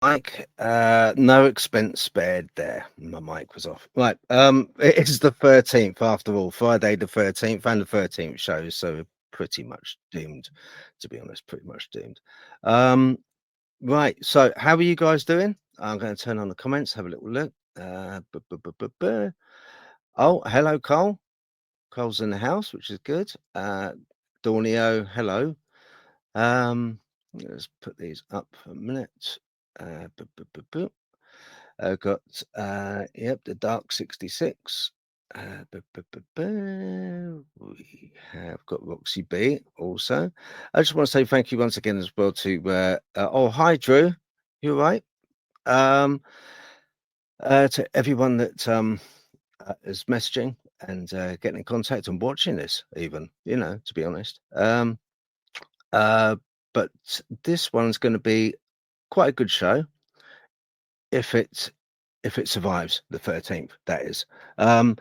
mic. No expense spared there. My mic was off. Right. It is the 13th after all, Friday the 13th, and the 13th shows, so pretty much doomed, to be honest, pretty much doomed. Right. So how are you guys doing? I'm going to turn on the comments, have a little look. Oh, hello, Cole. Cole's in the house, which is good. Dornio, hello. Let's put these up for a minute. Got yep, the Dark 66. We have got Roxy B also. I just want to say thank you once again as well to oh, hi Drew, you all right? To everyone that is messaging and getting in contact and watching this, even, you know, to be honest. But this one's going to be quite a good show if it survives the 13th. That is. Put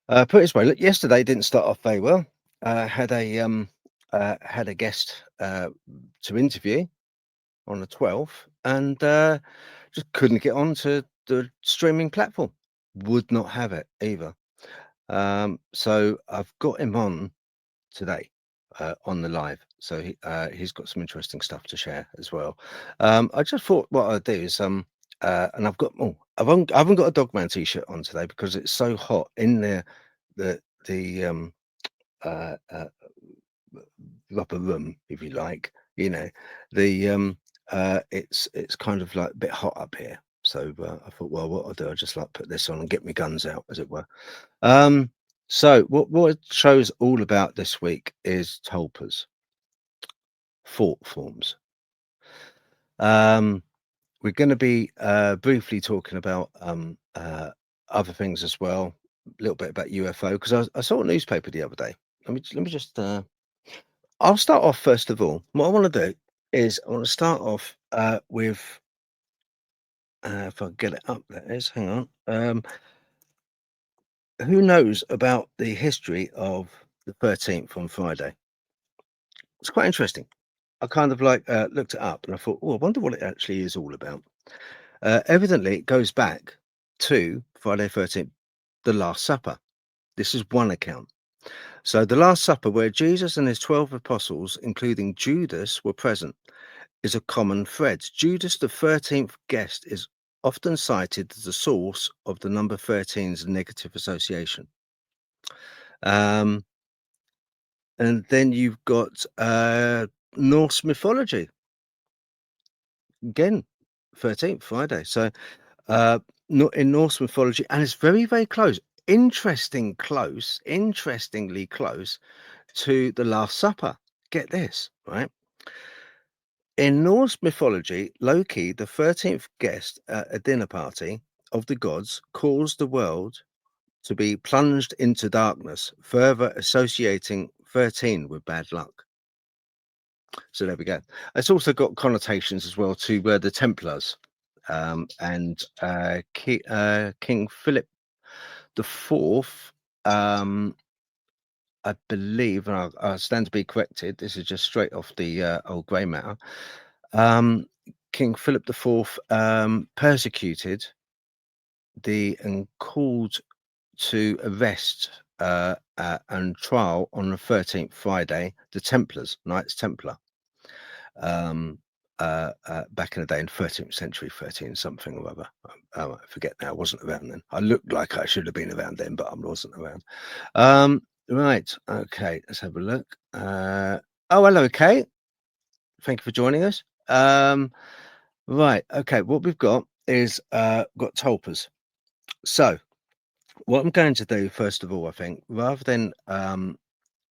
it this way. Look, yesterday didn't start off very well. Had a guest to interview on the 12th, and just couldn't get onto the streaming platform. Would not have it either. So I've got him on today on the live. So he's got some interesting stuff to share as well. I just thought what I'd do is and I've got I haven't got a Dogman t-shirt on today because it's so hot in there. The uh, uh, rubber room, if you like, you know, the it's kind of like a bit hot up here. So I thought, well, what I'll do, I'll just like put this on and get my guns out, as it were. So what show's all about this week is tulpas, thought forms. We're going to be briefly talking about other things as well, a little bit about UFO, because I saw a newspaper the other day. Let me just I'll start off first of all. What I want to do is I want to start off with if I get it up, that is. Hang on. Who knows about the history of the 13th on Friday? It's quite interesting. I kind of like looked it up and I thought, oh, I wonder what it actually is all about. Evidently, it goes back to Friday 13th, the Last Supper. This is one account. So, the Last Supper, where Jesus and his 12 apostles, including Judas, were present, is a common thread. Judas, the 13th guest, is often cited as the source of the number 13's negative association. And then you've got Norse mythology. Again, 13th Friday. So in Norse mythology, and it's very, very close. Interestingly close to the Last Supper. Get this, right? In Norse mythology, Loki, the 13th guest at a dinner party of the gods, caused the world to be plunged into darkness, further associating 13 with bad luck. So there we go. It's also got connotations as well to the Templars and King Philip the Fourth. I believe, and I stand to be corrected. This is just straight off the old grey matter. King Philip the Fourth persecuted and called to arrest and trial on the 13th Friday the Templars, Knights Templar. Back in the day in 13th century, 13 something or other. I forget now. I wasn't around then. I looked like I should have been around then, but I wasn't around. Right. Okay. Let's have a look. Oh, hello, Kate. Thank you for joining us. Right. Okay. What we've got is got tulpas. So what I'm going to do first of all, I think, rather than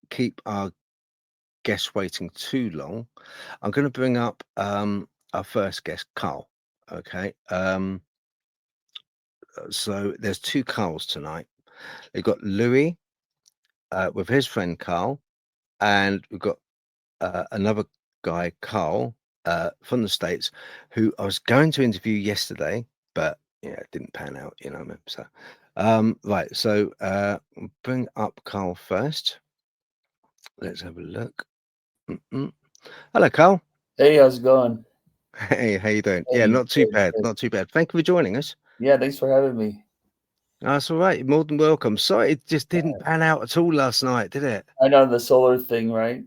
keep our guests waiting too long, I'm going to bring up our first guest, Carl. Okay. So there's two Carls tonight. We've got Louis with his friend Carl, and we've got another guy, Carl, from the States, who I was going to interview yesterday, but yeah, it didn't pan out, you know what I mean? So right, so bring up Carl first. Let's have a look. Hello, Carl. Hey, how's it going? Hey, how you doing? Yeah, Hey, not too good, bad, good. not too bad. Thank you for joining us. Yeah, thanks for having me. That's all right. You're more than welcome. Sorry, it just didn't Yeah. pan out at all last night, did it? I know the solar thing, right?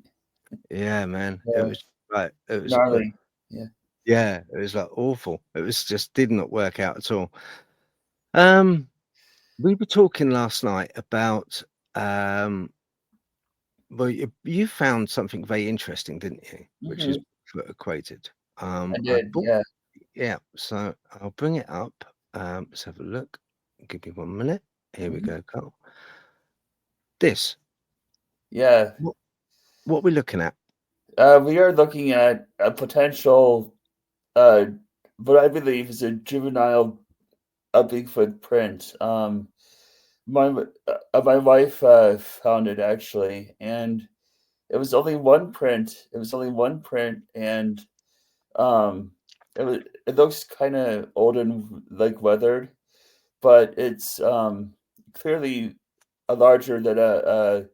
Yeah, man. It Yeah, was right. It was, gnarly. Yeah. yeah, it was like awful. It was just did not work out at all. Um, we were talking last night about um, well, you found something very interesting, didn't you? Which is Hmm. Bigfoot equated. I I did. bought, Yeah. yeah. So I'll bring it up. Let's have a look. Give me 1 minute. Here we Hmm. go, Carl. This. Yeah. What what we're looking at? We are looking at a potential, uh, what I believe is a juvenile, a Bigfoot print. My wife found it actually, and it was only one print. It was only one print, and um, it looks kind of old and like weathered, but it's clearly a larger than a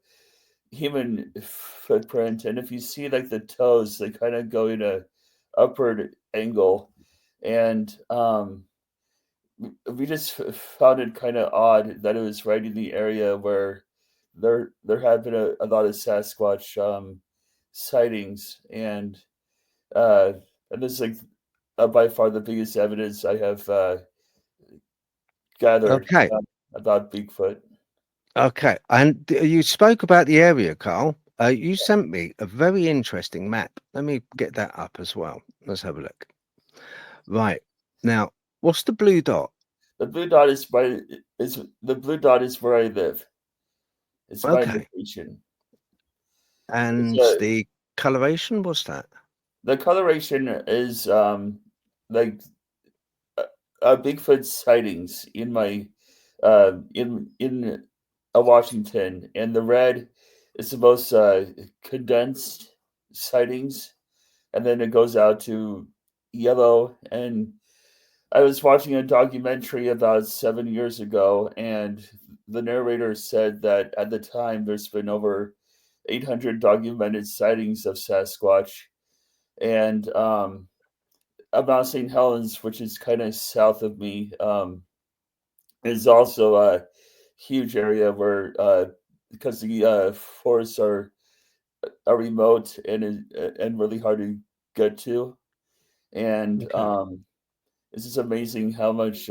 human footprint. And if you see like the toes, they kind of go in a upward angle, and we just found it kind of odd that it was right in the area where there had been a lot of Sasquatch sightings, uh, and this is like by far the biggest evidence I have gathered Okay. about Bigfoot. Okay. And you spoke about the area, Carl. You sent me a very interesting map. Let me get that up as well. Let's have a look. Right. Now, what's the blue dot? The blue dot is the blue dot is where I live. It's my Okay. location. It's And a the coloration, what's that? The coloration is like a, a Bigfoot sightings in my in Washington, and the red is the most condensed sightings, and then it goes out to yellow. And I was watching a documentary about 7 years ago, and the narrator said that at the time there's been over 800 documented sightings of Sasquatch, and Mount St. Helens, which is kind of south of me, is also a huge area where because the forests are remote and really hard to get to, and Okay. it's just amazing how much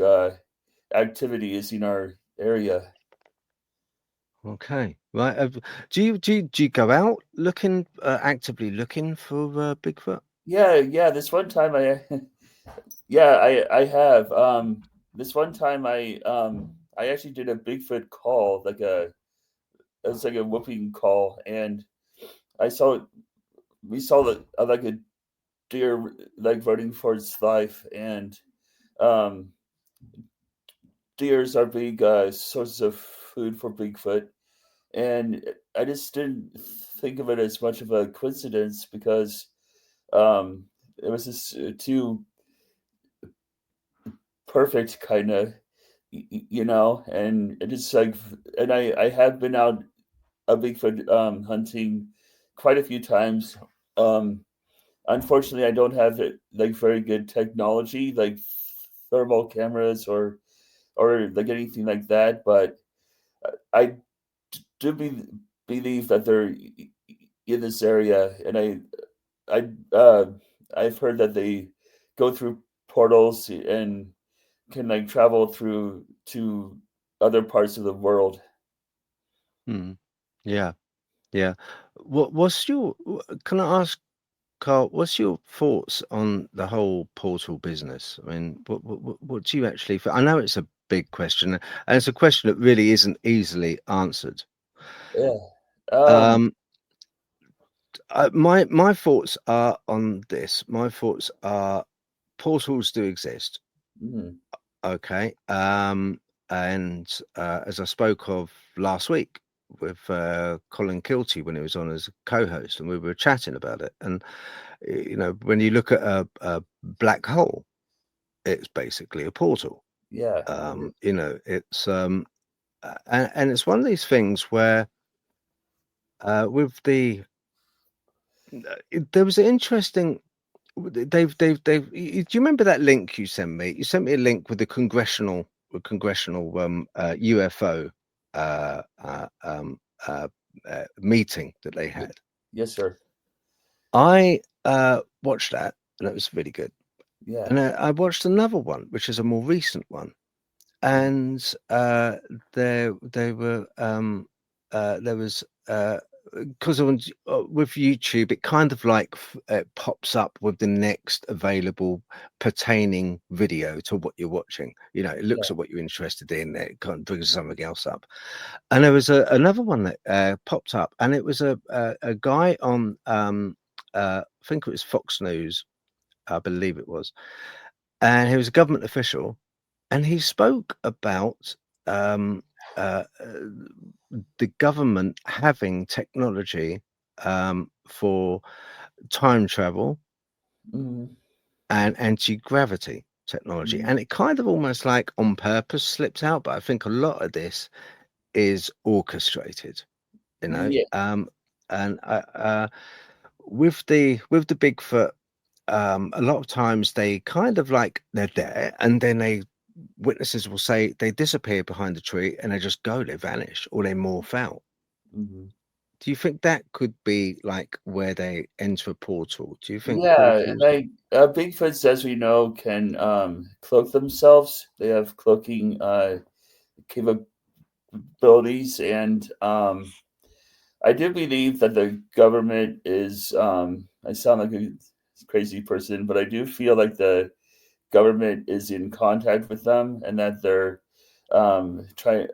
activity is in our area. Okay. Right. Do you go out looking actively looking for Bigfoot? Yeah, yeah. This one time yeah, I have. This one time I actually did a Bigfoot call, it was like a whooping call, and I saw we saw like a deer like running for its life, and um, deers are big sources of food for Bigfoot, and I just didn't think of it as much of a coincidence because um, it was just too perfect, kind of, and it is like, and I have been out a Bigfoot hunting quite a few times. Um, Unfortunately, I don't have it like very good technology, like thermal cameras or like anything like that. But I do believe that they're in this area, and I've heard that they go through portals and can like travel through to other parts of the world. Hmm. Yeah. Yeah. Can I ask, Carl, what's your thoughts on the whole portal business? I mean, what do you actually feel? I know it's a big question, and it's a question that really isn't easily answered. Yeah. Um. Um, my thoughts are on this. My thoughts are portals do exist. Mhm. Okay. And as I spoke of last week with Colin Kilty when he was on as a co-host, and we were chatting about it. And when you look at a black hole, it's basically a portal. Yeah. It's and it's one of these things where with there was an interesting. Do you remember that link you sent me? You sent me a link with the congressional UFO uh, uh, um, uh, meeting that they had. Yes, sir. I watched that, and it was really good. Yeah. And I watched another one, which is a more recent one, and there was because with YouTube, it kind of like it pops up with the next available pertaining video to what you're watching. You know, it Yeah. looks at what you're interested in, it kind of brings something else up. And there was another one that popped up, and it was a guy on I think it was Fox News, I believe it was, and he was a government official, and he spoke about um, the government having technology for time travel Mm-hmm. and anti-gravity technology. Mm-hmm. And it kind of almost like on purpose slipped out, but I think a lot of this is orchestrated, you know. Yeah. And with the Bigfoot, a lot of times they kind of like they're there, and then witnesses will say they disappear behind the tree and they just go, they vanish, or they morph out. Mm-hmm. Do you think that could be like where they enter a portal? Do you think Yeah, and portals? Bigfoots, as we know, can cloak themselves. They have cloaking capabilities, and I do believe that the government is. I sound like a crazy person, but I do feel like the government is in contact with them, and that they're trying.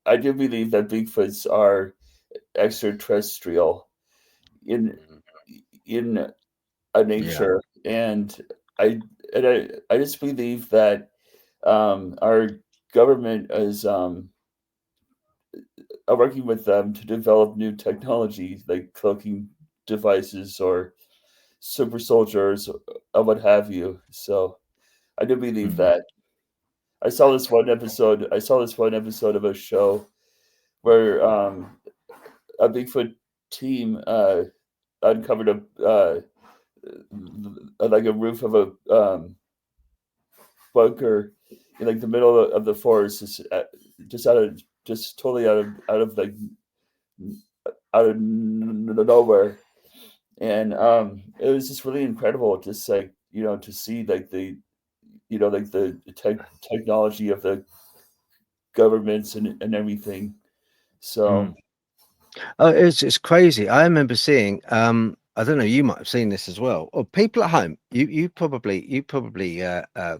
I do believe that Bigfoots are extraterrestrial in Mm, in a yeah. nature, and I I just believe that our government is working with them to develop new technology like cloaking devices or super soldiers or what have you. So I do believe Mm, that. I saw this one episode. I saw this one episode of a show where a Bigfoot team uncovered like a roof of a bunker in like the middle of the forest, just just totally out of like out of nowhere, and it was just really incredible, just like to see like like the technology of the governments and everything. mm. So Oh, it's crazy. I remember seeing. I don't know. You might have seen this as well, or people at home. You probably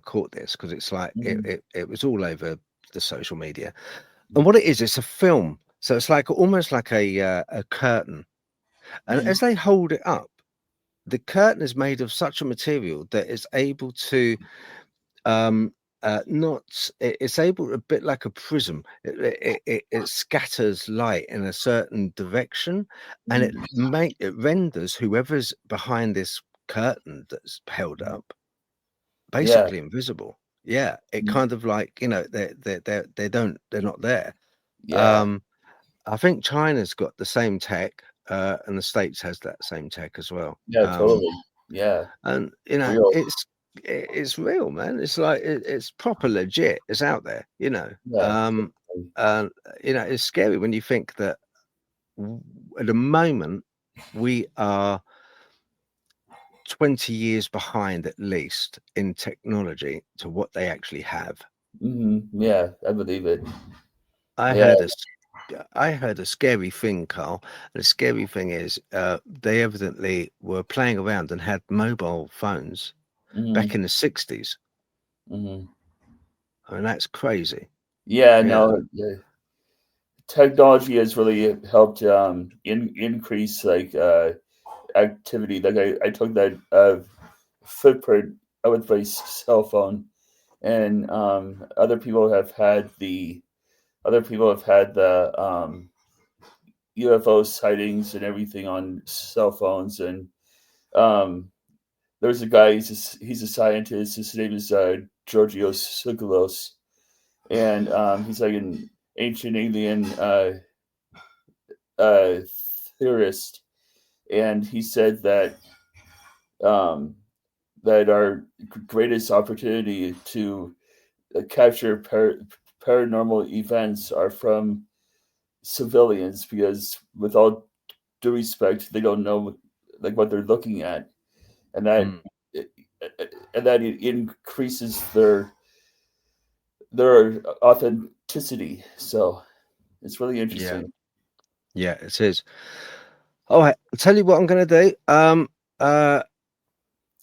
caught this because it's like it, mhm, it it was all over the social media. And what it is, it's a film. So it's like almost like a curtain. And mhm, as they hold it up, the curtain is made of such a material that it's able to um not it's able a bit like a prism. It scatters light in a certain direction, and mhm, it renders whoever's behind this curtain that's held mhm. up Yeah, basically invisible. Yeah, it mhm, kind of like they're not there. yeah, um I think China's got the same tech, and the States has that same tech as well. yeah, totally, yeah, And real, it's real, man. It's like it's proper legit. It's out there, you know. yeah, definitely. And it's scary when you think that at the moment we are 20 years behind at least in technology to what they actually have. Yeah, I believe it. I Yeah, heard a s- I heard a scary thing, Carl. And the scary thing is, they evidently were playing around and had mobile phones back mhm, in the 60s. mhm. I mean, that's crazy. Yeah, Yeah. no, yeah. Technology has really helped increase like activity. Like I took that footprint with my cell phone, and other people have had the UFO sightings and everything on cell phones. And um, there's a guy. He's a scientist. His name is Georgios Tsoukalos, and he's like an ancient alien uh, theorist. And he said that um, that our greatest opportunity to capture paranormal events are from civilians, because with all due respect, they don't know like what they're looking at, and that Mm. and that it increases their authenticity. So it's really Yeah, interesting. yeah, it is. All right, I'll tell you what I'm going to do. Uh,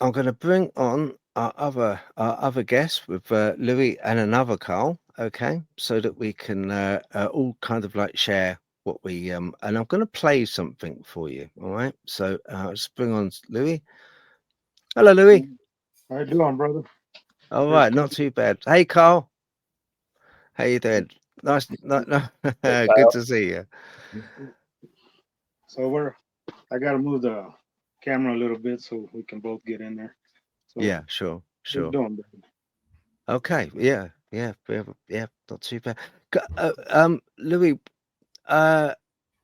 I'm going to bring on our other guest with Louis and another Carl. Okay, so that we can all kind of like share what we and I'm going to play something for you. All right, so let's bring on Louis. Hello, Louis. How you doing, brother? All It's right, good. not too bad. Hey, Carl. How you doing? Nice, no, Hey, good Kyle. to see you. So I got to move the camera a little bit so we can both get in there. So Yeah, sure, how you sure. doing, brother? Okay, yeah, yeah, yeah, yeah, not too bad. Louis, uh,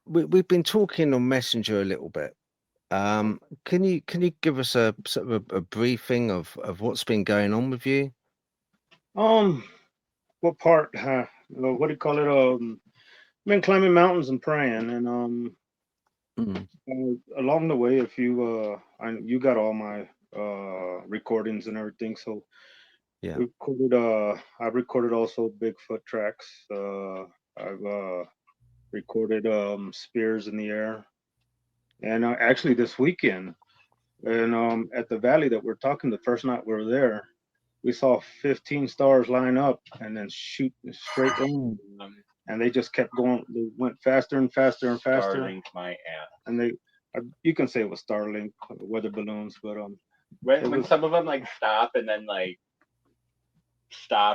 we've been talking on Messenger a little bit. Can you give us a sort of a briefing of what's been going on with you? Um, what part? What do you call it? Been climbing mountains and praying, and Mm, along the way, if you you got all my recordings and everything. So yeah. recorded. I recorded also Bigfoot tracks. I've recorded spears in the air, and actually this weekend. And at the valley that we're talking, the first night we were there, we saw 15 stars line up and then shoot straight line. And they just kept going. They went faster and faster and faster. Starlink my ass. And you can say it was Starlink weather balloons, but When some of them like stop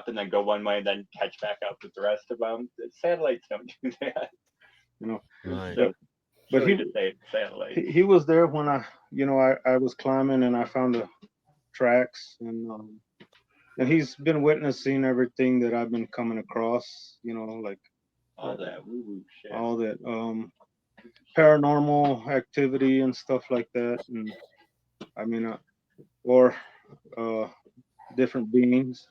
and then go one way and then catch back up with the rest of them. The satellites don't do that. you know, Right. but but Silly to say it's satellites. he was there when I was climbing and I found the tracks and he's been witnessing everything that I've been coming across. Like All that woo woo shit. all that paranormal activity and stuff like that, and I mean, or uh, different beings.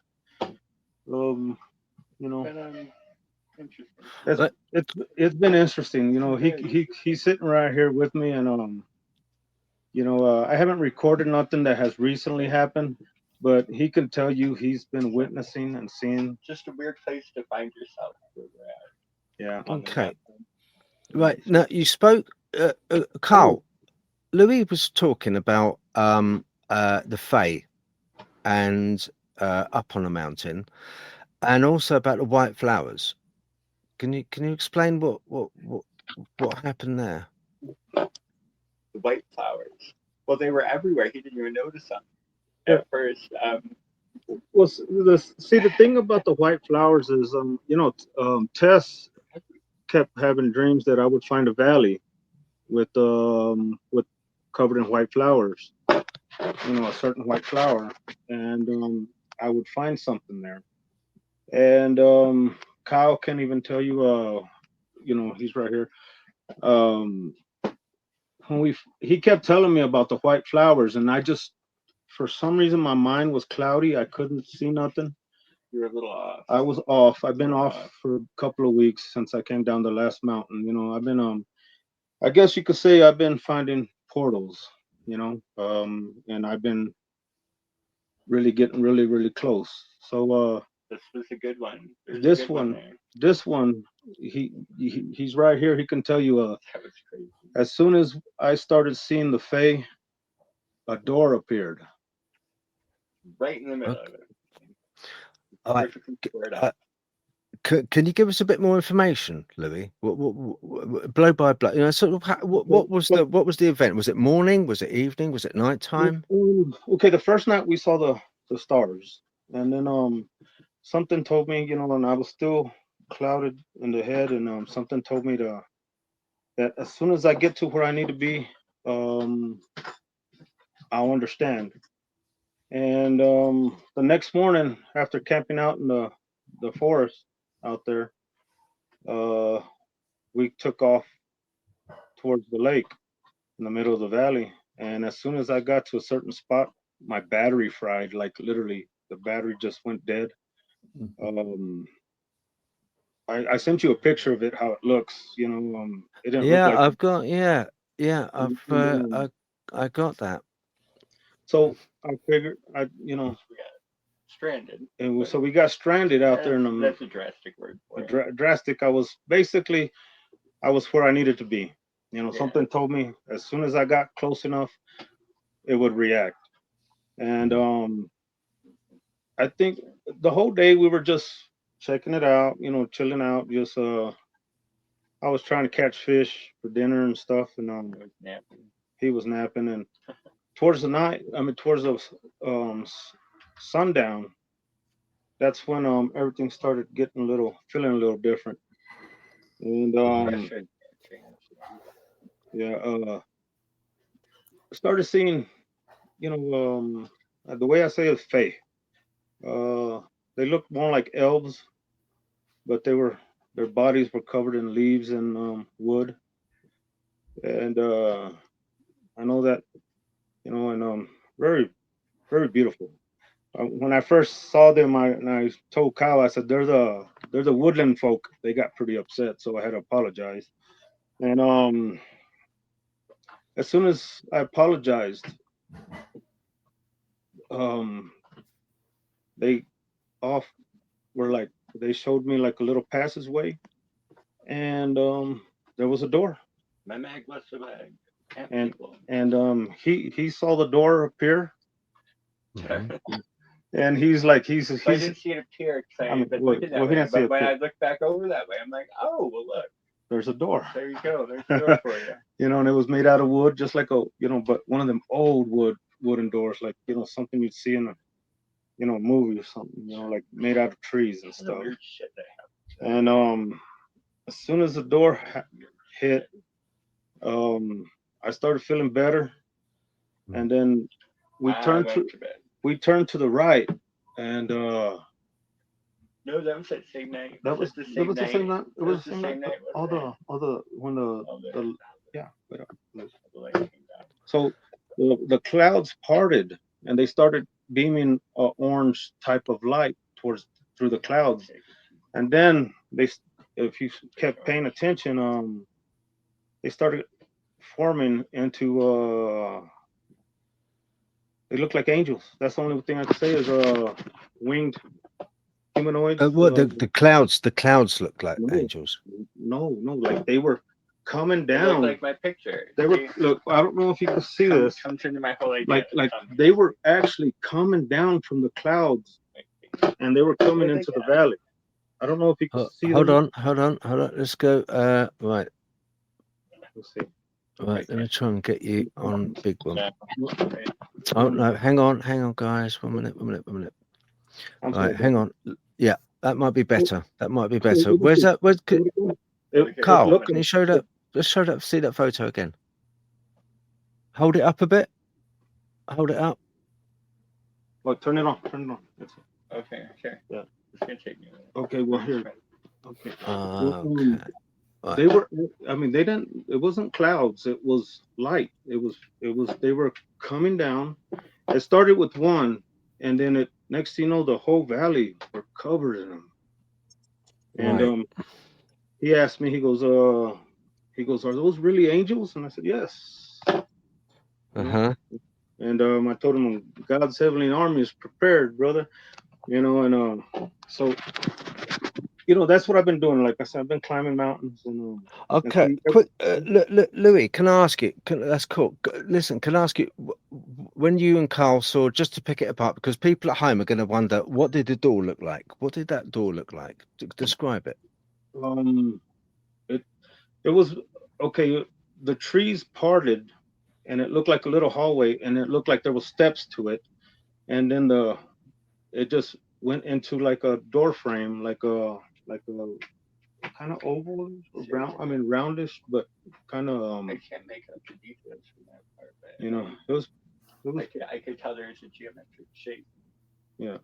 Um, you know, But interesting. it's But it's been interesting. He's sitting right here with me, and I haven't recorded nothing that has recently happened, but he can tell you he's been witnessing and seeing. Just a weird place to find yourself where we're at Yeah. on the okay, map. right now you spoke, Oh, Carl. Louis was talking about the Fae and up on a mountain, and also about the white flowers. Can you explain what happened there? The white flowers. Well, they were everywhere. He didn't even notice them yeah. at first. Well, the thing about the white flowers is, Tess kept having dreams that I would find a valley with covered in white flowers, a certain white flower, and I would find something there. And Kyle can even tell you, he's right here. Um, he kept telling me about the white flowers, and I just, for some reason, my mind was cloudy. I couldn't see nothing. You were a little off. I was off. I've been off for a couple of weeks since I came down the last mountain. I've been I guess you could say I've been finding portals, and I've been really getting really, really close. So This was a good one. this one, this one, he's right here. He can tell you. That was crazy. As soon as I started seeing the Fae, a door appeared. Right in the middle Okay. of it. All right. Perfectly squared Uh, up. can you give us a bit more information, Louis? Blow by blow. Sort of. What was But, the event? Was it morning? Was it evening? Was it night time? okay, the first night we saw the stars, and then something told me, and I was still clouded in the head, and something told me that as soon as I get to where I need to be, um, I'll understand. And the next morning, after camping out in the forest out there, uh, we took off towards the lake in the middle of the valley. And as soon as I got to a certain spot, my battery fried, like literally the battery just went dead. Mhm. I sent you a picture of it, how it looks. It didn't look Yeah, like. I've got. Yeah, And then, I got that. so I figured We got stranded. so we got stranded out there in the That's a drastic word for it. drastic. I was where I needed to be. Yeah. Something told me as soon as I got close enough, it would react. And I think the whole day we were just checking it out, chilling out. Just I was trying to catch fish for dinner and stuff, and It was napping. he was napping. And towards the night, towards the sundown, that's when everything started feeling a little different. And That should change. yeah, started seeing, the way I say it, fae. Uh, they looked more like elves, but their bodies were covered in leaves and wood. And I know that, and very, very beautiful. When I first saw them, I told Kyle, I said, "There's a woodland folk." They got pretty upset, so I had to apologize. And as soon as I apologized, um, they off were like they showed me like a little passageway, and there was a door, My mag must have mag. and he saw the door appear, Mhm. and he's like I didn't see it appear because I had been looking that well, he way. didn't see But it when appear. I looked back over that way, I'm like, oh, well, look, There's a door, there you go. There's a door for you. and it was made out of wood, just like but one of them old wooden doors, like something you'd see in a movie or something, like made out of trees and That's the stuff. weird shit they have. And as soon as the door hit, I started feeling better, and then we I turned went to bed. to the right, and No, that was that same night. that was the that same was the night. same night. It That was was the the same same night. night. All the when the yeah. The light came down. So the clouds parted, and they started beaming a orange type of light through the clouds, and then if you kept paying attention, they started forming into they look like angels. That's the only thing I can say is winged humanoids. What the clouds? The clouds look like No, angels. no, like they were coming They look down. like my picture. They were look. I don't know if you can see this. Comes into my whole idea. Like they were actually coming down from the clouds, and they were coming into the valley. I don't know if you can see Hold them. on. Let's go. Right. Let's see. Right. Let me try and get you on big one. Right. Oh no, hang on, guys. One minute. I'm Right, sorry. hang on. Yeah, that might be better. Where's that? Carl, Look, can you show that? Let's show that. See that photo again. Hold it up a bit. Hold it up. Well, turn it on. That's it. Okay, sure. Yeah. It's gonna take me a minute. Okay, well here. Okay. Okay. Right. They were. They didn't. It wasn't clouds. It was light. It was. They were coming down. It started with one, and then next thing you know, the whole valley were covered in them. And Right. he asked me. He goes, "Are those really angels?" And I said, "Yes." Uh-huh. And I told him, "God's heavenly army is prepared, brother." And so that's what I've been doing. Like I said, I've been climbing mountains and Okay, quick, Louis, can I ask you? That's cool. Listen, can I ask you, when you and Carl saw, just to pick it apart, because people at home are going to wonder, what did the door look like? What did that door look like? Describe it. it was okay. The trees parted, and it looked like a little hallway, and it looked like there was steps to it, and then it just went into like a door frame, like a kind of oval or round. Roundish, but kind of I can't make up the details from that part, but it was. I could tell there is a geometric shape. Yeah.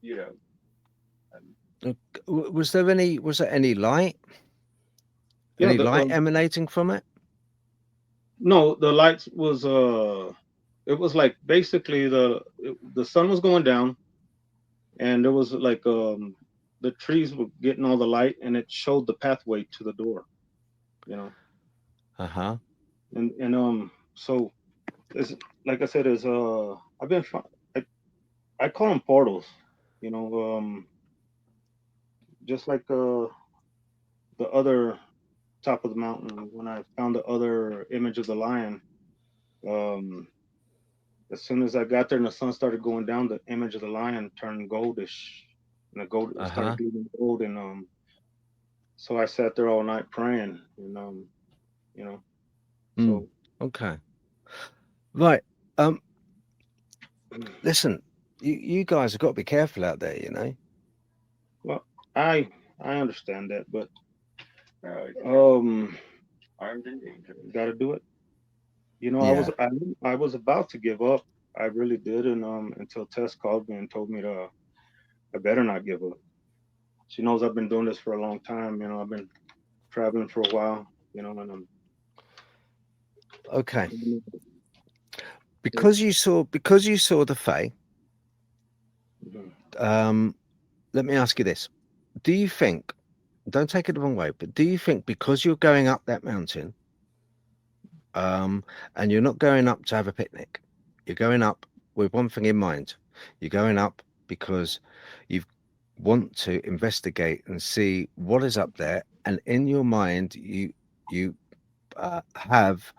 Was there any light? Yeah, Any light emanating from it? No, the lights was it was like basically the sun was going down, and there was like the trees were getting all the light, and it showed the pathway to the door, you know. Uh-huh. And so it's like I said, is I've been I, I call them portals, you know, just like the other top of the mountain when I found the other image of the lion. Um, as soon as I got there and the sun started going down, the image of the lion turned goldish, and the gold it started Uh-huh. bleeding gold. And so I sat there all night praying, and you know, Mm. so Okay. Right. Um, listen, you guys have got to be careful out there, you know. well, I I understand that, but Right. um, Armed and dangerous. got to do it. You know, Yeah. I was about to give up. I really did, and until Tess called me and told me to I better not give up. She knows I've been doing this for a long time. You know, I've been traveling for a while. You know, and Okay. I'm Because you saw the Fae, Mhm. um, let me ask you this. Do you think, don't take it the wrong way, but do you think because you're going up that mountain, and you're not going up to have a picnic, you're going up with one thing in mind. You're going up because you want to investigate and see what is up there, and in your mind, you have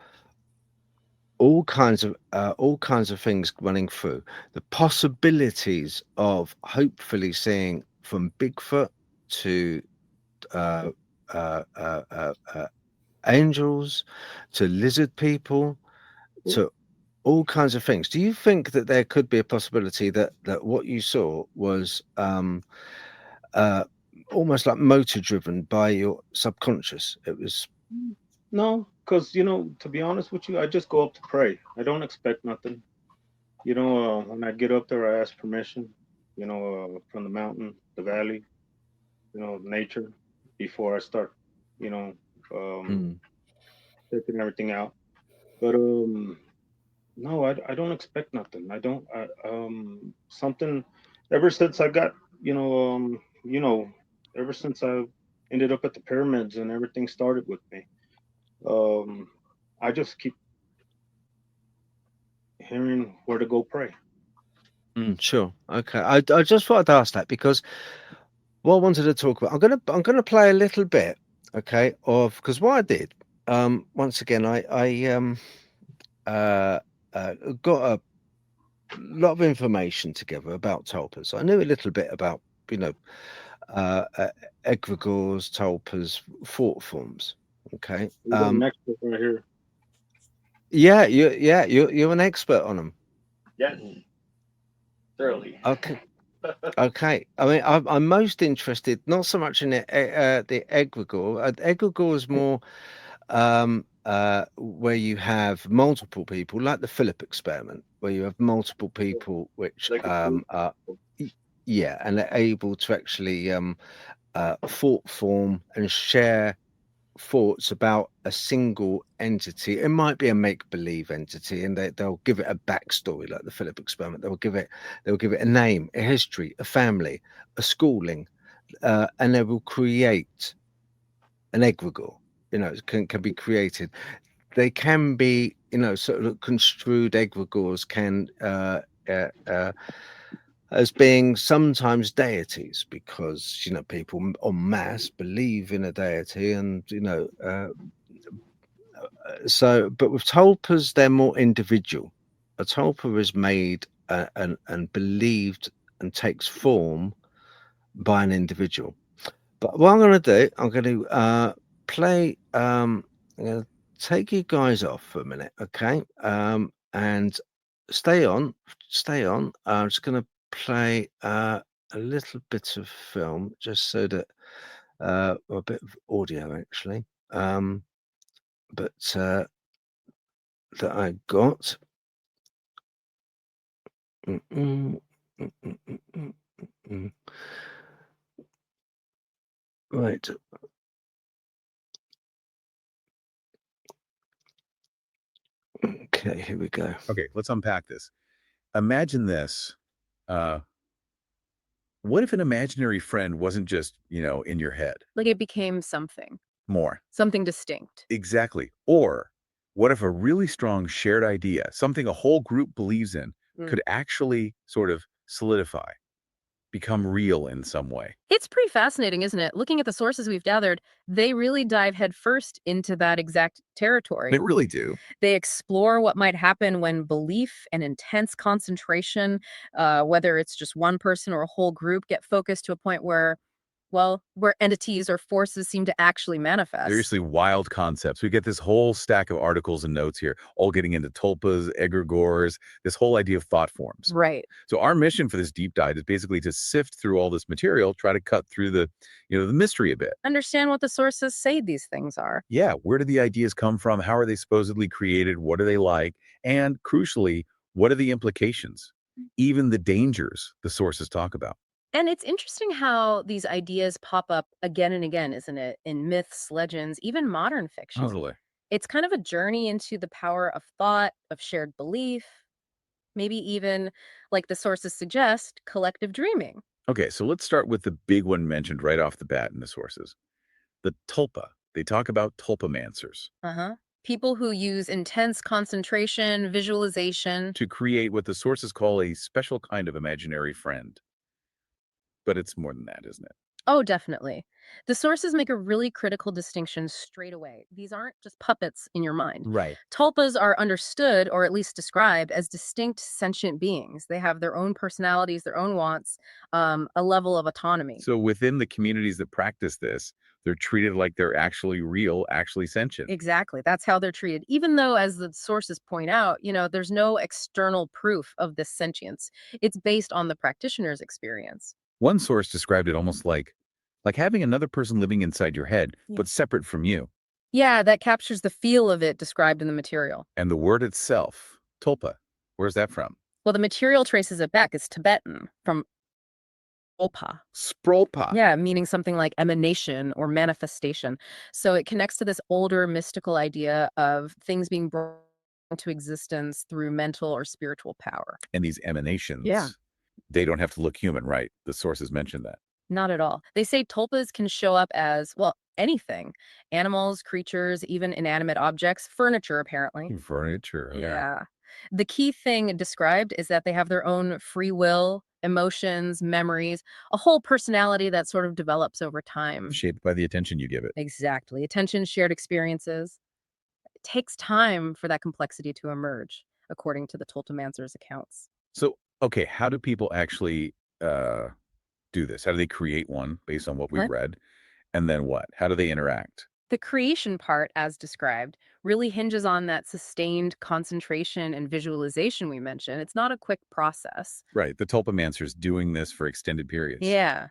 all kinds of things running through the possibilities of hopefully seeing from Bigfoot to uh, uh, uh, uh, uh, angels to lizard people to all kinds of things. Do you think that there could be a possibility that what you saw was uh, almost like motor driven by your subconscious? It was. No, because you know, to be honest with you, I just go up to pray. I don't expect nothing. You know, when I get up there, I ask permission. You know, from the mountain, the valley, you know, nature, before I start. You know, um, Mm, checking everything out. But no, I don't expect nothing. I don't. Something. Ever since I got, you know, ever since I ended up at the pyramids and everything started with me, um, I just keep hearing where to go pray. sure. Okay. I just thought I'd ask that because what I wanted to talk about, I'm gonna play a little bit, okay, of because what I did, once again, I uh, got a lot of information together about tulpas. I knew a little bit about, you know, uh, uh, egregores, tulpas, thought forms. Okay. We got an expert right here. You're an expert on them. Yes, thoroughly. Okay. Okay. I mean, I'm most interested not so much in the egregore. Egregore is more where you have multiple people, like the Philip experiment, where you have multiple people which Like a group. are yeah, and they're able to actually thought form and share thoughts about a single entity. It might be a make-believe entity, and they'll give it a backstory, like the Philip experiment. They'll give it a name, a history, a family, a schooling, and they will create an egregore. You know, it can be created. They can be, you know, sort of construed egregores can uh, uh, as being sometimes deities because, you know, people en masse believe in a deity, and you know, so but with tulpas they're more individual. A tulpa is made and believed and takes form by an individual. But what I'm going to do, I'm going to play. I'm going to take you guys off for a minute, okay? And stay on, stay on. I'm just going to play a little bit of film, just so that or a bit of audio actually, but that I got. Mm, mm, mm, mm, mm, mm, mm. Right. Okay. Okay, here we go. Okay, let's unpack this. Imagine this. What if an imaginary friend wasn't just, in your head? Like it became something Something distinct. Exactly. Or what if a really strong shared idea, something a whole group believes in, could actually sort of solidify, become real in some way? It's pretty fascinating, isn't it? Looking at the sources we've gathered, they really dive headfirst into that exact territory. They really do. They explore what might happen when belief and intense concentration, whether it's just one person or a whole group, get focused to a point where, well, where entities or forces seem to actually manifest. Seriously, wild concepts. We get this whole stack of articles and notes here, all getting into tulpas, egregores, this whole idea of thought forms. Right. So our mission for this deep dive is basically to sift through all this material, try to cut through the mystery a bit. Understand what the sources say these things are. Yeah, where do the ideas come from? How are they supposedly created? What are they like? And crucially, what are the implications? Even the dangers the sources talk about. And it's interesting how these ideas pop up again and again, isn't it? In myths, legends, even modern fiction. Totally. It's kind of a journey into the power of thought, of shared belief, maybe even, like the sources suggest, collective dreaming. Okay, so let's start with the big one mentioned right off the bat in the sources. The tulpa. They talk about tulpamancers Uh-huh. People who use intense concentration, visualization. to create what the sources call a special kind of imaginary friend. But it's more than that, isn't it? Oh, definitely. The sources make a really critical distinction straight away. These aren't just puppets in your mind. Right. Tulpas are understood, or at least described, as distinct sentient beings. They have their own personalities, their own wants, a level of autonomy. So within the communities that practice this, they're treated like they're actually real, actually sentient. Exactly. That's how they're treated. Even though, as the sources point out, there's no external proof of this sentience. It's based on the practitioner's experience. One source described it almost like having another person living inside your head, but separate from you. Yeah, that captures the feel of it described in the material. And the word itself, tulpa, where's that from? Well, the material traces it back. It's Tibetan, from Olpa. Sprolpa. Yeah, meaning something like emanation or manifestation. So it connects to this older mystical idea of things being brought into existence through mental or spiritual power. And these emanations, Yeah. they don't have to look human, right? The sources mentioned that. Not at all. They say tulpas can show up as, well, anything. Animals, creatures, even inanimate objects, furniture, apparently. Furniture. Yeah. The key thing described is that they have their own free will, emotions, memories, a whole personality that sort of develops over time. Shaped by the attention you give it. Exactly. Attention, shared experiences. It takes time for that complexity to emerge, according to the Tulpamancer's accounts. So, okay, how do people actually do this? How do they create one based on what we've What? read? And then what? How do they interact? The creation part, as described, really hinges on that sustained concentration and visualization we mentioned. It's not a quick process. Right. The tulpamancers doing this for extended periods. Yeah.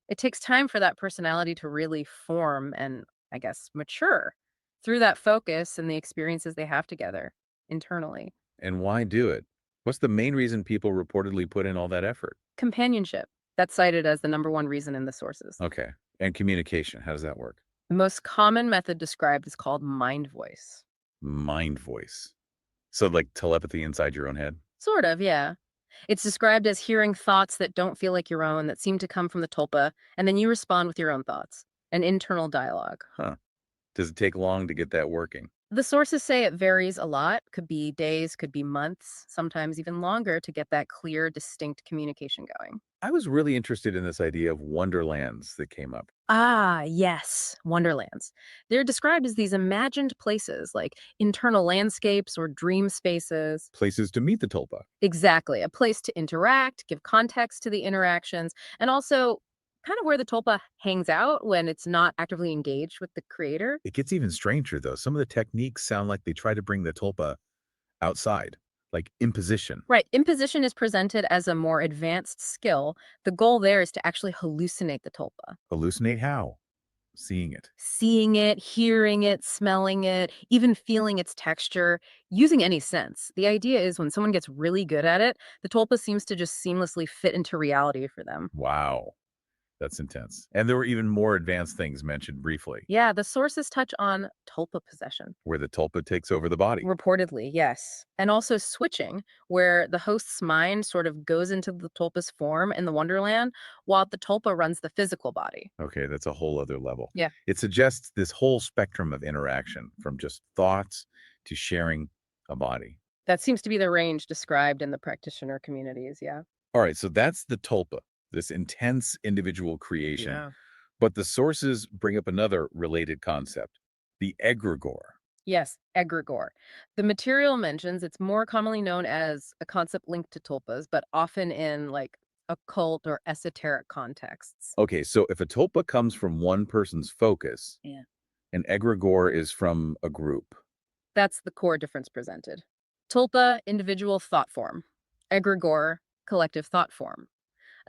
It takes time for that personality to really form and, I guess, mature through that focus and the experiences they have together internally. And why do it? What's the main reason people reportedly put in all that effort? Companionship. That's cited as the number one reason in the sources. Okay. And communication. How does that work? The most common method described is called mind voice. Mind voice. So like telepathy inside your own head? Sort of, yeah. It's described as hearing thoughts that don't feel like your own, that seem to come from the tulpa, and then you respond with your own thoughts. An internal dialogue. Huh. Does it take long to get that working? The sources say it varies a lot. Could be days, could be months, sometimes even longer to get that clear, distinct communication going. I was really interested in this idea of wonderlands that came up. Ah, yes, wonderlands. They're described as these imagined places, like internal landscapes or dream spaces. Places to meet the tulpa. Exactly, a place to interact, give context to the interactions, and also kind of where the tulpa hangs out when it's not actively engaged with the creator. It gets even stranger, though. Some of the techniques sound like they try to bring the tulpa outside, like imposition. Right, imposition is presented as a more advanced skill. The goal there is to actually hallucinate the tulpa. Hallucinate how? Seeing it. Seeing it, hearing it, smelling it, even feeling its texture, using any sense. The idea is when someone gets really good at it, the tulpa seems to just seamlessly fit into reality for them. Wow. That's intense. And there were even more advanced things mentioned briefly, Yeah, the sources touch on tulpa possession. where the tulpa takes over the body. Reportedly, yes. And also switching, where the host's mind sort of goes into the tulpa's form in the Wonderland, while the tulpa runs the physical body. Okay, that's a whole other level. Yeah. It suggests this whole spectrum of interaction, from just thoughts to sharing a body. That seems to be the range described in the practitioner communities, yeah. All right, so that's the tulpa, this intense individual creation. But the sources bring up another related concept, the egregore. Yes, egregore. The material mentions it's more commonly known as a concept linked to tulpas, but often in like occult or esoteric contexts. Okay, so if a tulpa comes from one person's focus, Yeah. an egregore is from a group. That's the core difference presented. Tulpa, individual thought form. Egregore, collective thought form.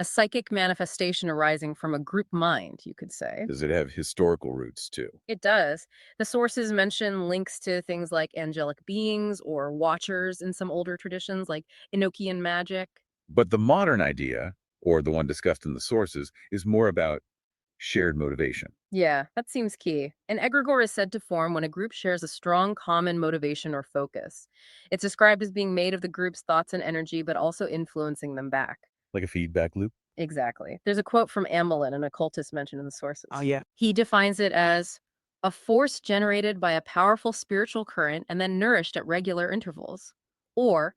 A psychic manifestation arising from a group mind, you could say. Does it have historical roots too? It does. The sources mention links to things like angelic beings or watchers in some older traditions, like Enochian magic. But the modern idea, or the one discussed in the sources, is more about shared motivation. Yeah, that seems key. An egregore is said to form when a group shares a strong common motivation or focus. It's described as being made of the group's thoughts and energy, but also influencing them back. Like a feedback loop? Exactly. There's a quote from Amelin, an occultist mentioned in the sources. Oh, yeah. He defines it as a force generated by a powerful spiritual current and then nourished at regular intervals, or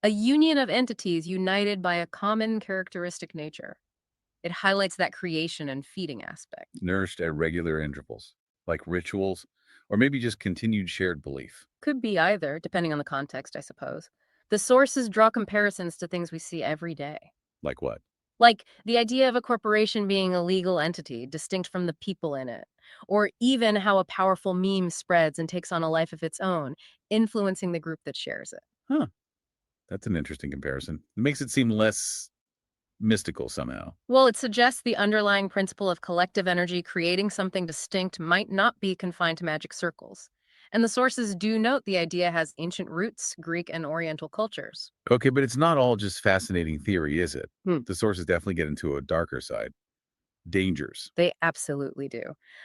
a union of entities united by a common characteristic nature. It highlights that creation and feeding aspect. Nourished at regular intervals, like rituals, or maybe just continued shared belief. Could be either, depending on the context, I suppose. The sources draw comparisons to things we see every day. Like what? Like the idea of a corporation being a legal entity, distinct from the people in it. Or even how a powerful meme spreads and takes on a life of its own, influencing the group that shares it. Huh. That's an interesting comparison. It makes it seem less mystical somehow. Well, it suggests the underlying principle of collective energy creating something distinct might not be confined to magic circles. And the sources do note the idea has ancient roots, Greek and Oriental cultures. Okay, but it's not all just fascinating theory, is it? Hmm. The sources definitely get into a darker side. Dangers. They absolutely do.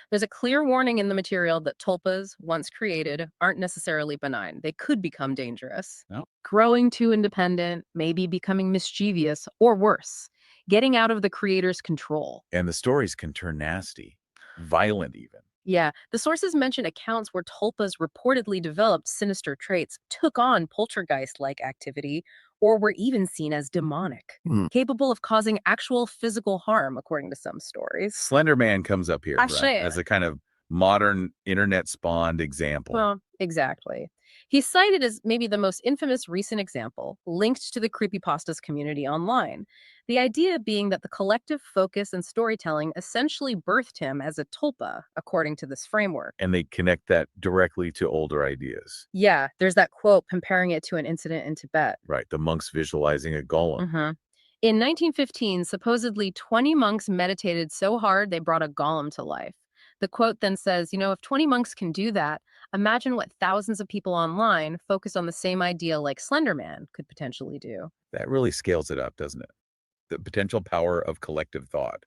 There's a clear warning in the material that tulpas, once created, aren't necessarily benign. They could become dangerous. No. Growing too independent, maybe becoming mischievous, or worse, getting out of the creator's control. And the stories can turn nasty, violent even. Yeah, the sources mention accounts where tulpas reportedly developed sinister traits, took on poltergeist-like activity, or were even seen as demonic, capable of causing actual physical harm, according to some stories. Slender Man comes up here, I right, say as a kind of modern internet-spawned example. Well, exactly. He's cited as maybe the most infamous recent example, linked to the creepypastas community online. The idea being that the collective focus and storytelling essentially birthed him as a tulpa, according to this framework. And they connect that directly to older ideas. Yeah, there's that quote comparing it to an incident in Tibet. Right, the monks visualizing a golem. In 1915, supposedly 20 monks meditated so hard they brought a golem to life. The quote then says, if 20 monks can do that, imagine what thousands of people online focused on the same idea like Slender Man could potentially do. That really scales it up, doesn't it? The potential power of collective thought.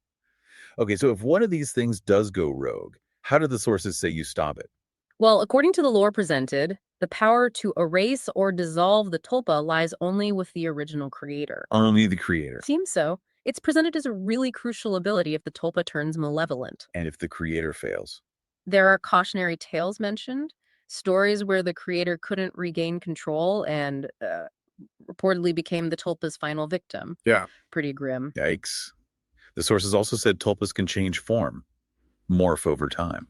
Okay, so if one of these things does go rogue, how do the sources say you stop it? Well, according to the lore presented, the power to erase or dissolve the tulpa lies only with the original creator. Only the creator. Seems so. It's presented as a really crucial ability if the tulpa turns malevolent. And if the creator fails? There are cautionary tales mentioned, stories where the creator couldn't regain control and reportedly became the tulpa's final victim. Yeah. Pretty grim. Yikes. The sources also said tulpas can change form, morph over time.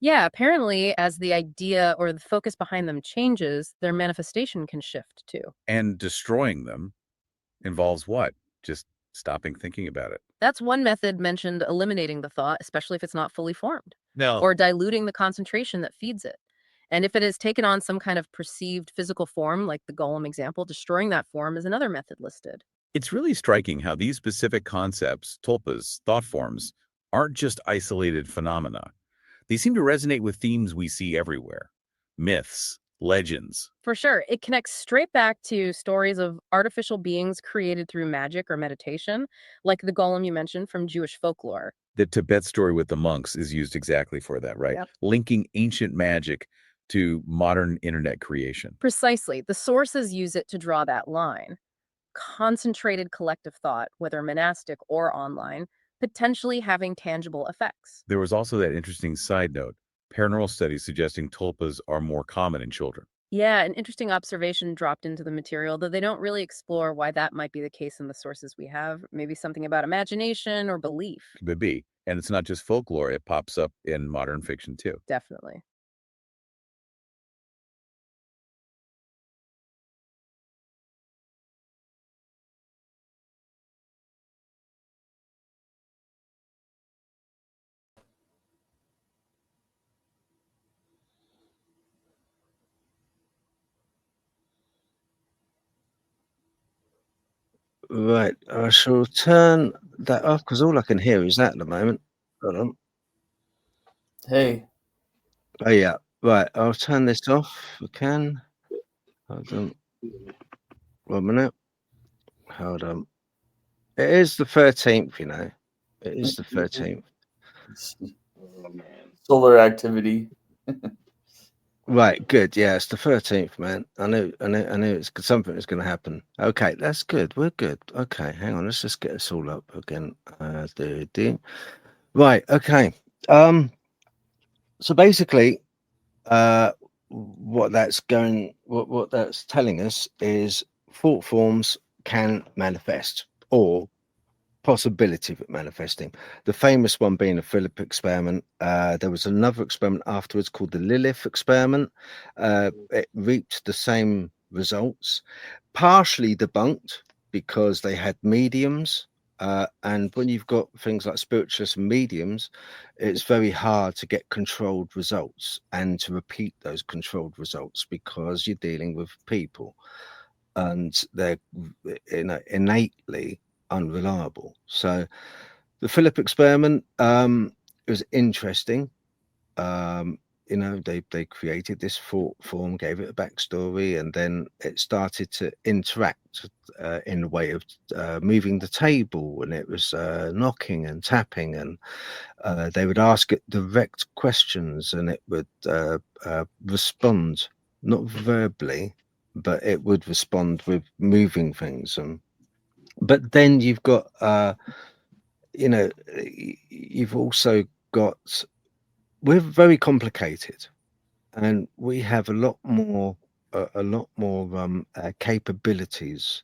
Yeah, apparently, as the idea or the focus behind them changes, their manifestation can shift too. And destroying them involves what? Just stopping thinking about it. That's one method mentioned, eliminating the thought, especially if it's not fully formed, No. or diluting the concentration that feeds it. And if it has taken on some kind of perceived physical form, like the golem example, destroying that form is another method listed. It's really striking how these specific concepts, tulpas, thought forms, aren't just isolated phenomena. They seem to resonate with themes we see everywhere. Myths, legends. For sure. It connects straight back to stories of artificial beings created through magic or meditation, like the golem you mentioned from Jewish folklore. The Tibet story with the monks is used exactly for that, right? Yep. Linking ancient magic to modern internet creation. Precisely. The sources use it to draw that line. Concentrated collective thought, whether monastic or online, potentially having tangible effects. There was also that interesting side note, paranormal studies suggesting tulpas are more common in children. Yeah, an interesting observation dropped into the material, though they don't really explore why that might be the case in the sources we have. Maybe something about imagination or belief. Could be. And it's not just folklore, it pops up in modern fiction too. Definitely. Right, I shall turn that off because all I can hear is that at the moment. Hold on. Hey, Oh yeah, right. I'll turn this off. If I can. Hold on. 1 minute. Hold on. It is the 13th, you know. It is the 13th. Oh man. solar activity. Right, good. Yeah, it's the 13th, man. I knew it's something was going to happen. Okay, that's good. We're good. Okay, hang on. Let's just get this all up again. Right. Okay. So basically, what that's telling us is thought forms can manifest, or possibility of it manifesting. The famous one being the Philip experiment. There was another experiment afterwards called the Lilith experiment. It reaped the same results, partially debunked because they had mediums. And when you've got things like spiritualists and mediums, it's very hard to get controlled results and to repeat those controlled results because you're dealing with people and they're innately unreliable. So the Philip experiment was interesting. They created this thought form, gave it a backstory, and then it started to interact in a way of moving the table, and it was knocking and tapping, and they would ask it direct questions, and it would respond, not verbally, but it would respond with moving things. But then you've got you've also got, we're very complicated, and we have a lot more capabilities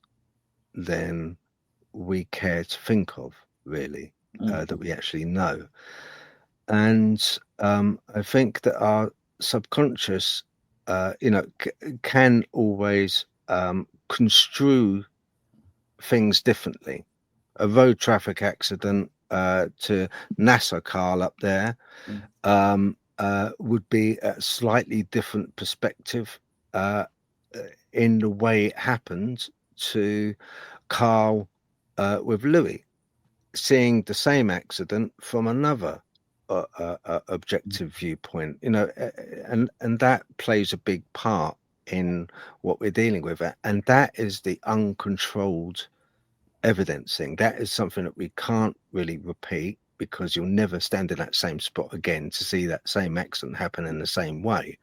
than we care to think of, really, that we actually know. And I think that our subconscious can always construe things differently. A road traffic accident to NASA Carl up there would be a slightly different perspective in the way it happened to Carl with Louis, seeing the same accident from another objective viewpoint, and that plays a big part in what we're dealing with, and that is the uncontrolled evidencing. That is something that we can't really repeat, because you'll never stand in that same spot again to see that same accident happen in the same way.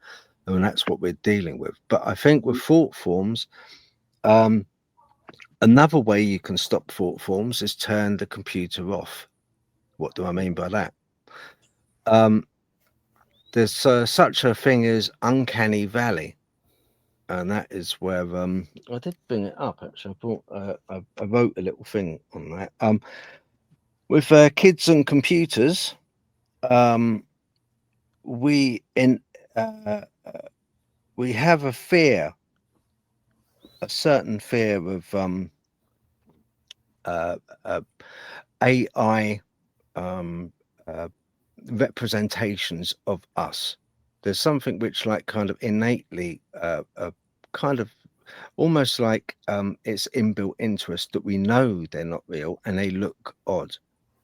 And that's what we're dealing with. But I think with thought forms, another way you can stop thought forms is turn the computer off. What do I mean by that? There's such a thing as uncanny valley, and that is where I did bring it up actually. I wrote a little thing on that. With kids and computers, we have a certain fear of AI representations of us. There's something which, like, kind of innately, kind of almost like it's inbuilt into us that we know they're not real and they look odd.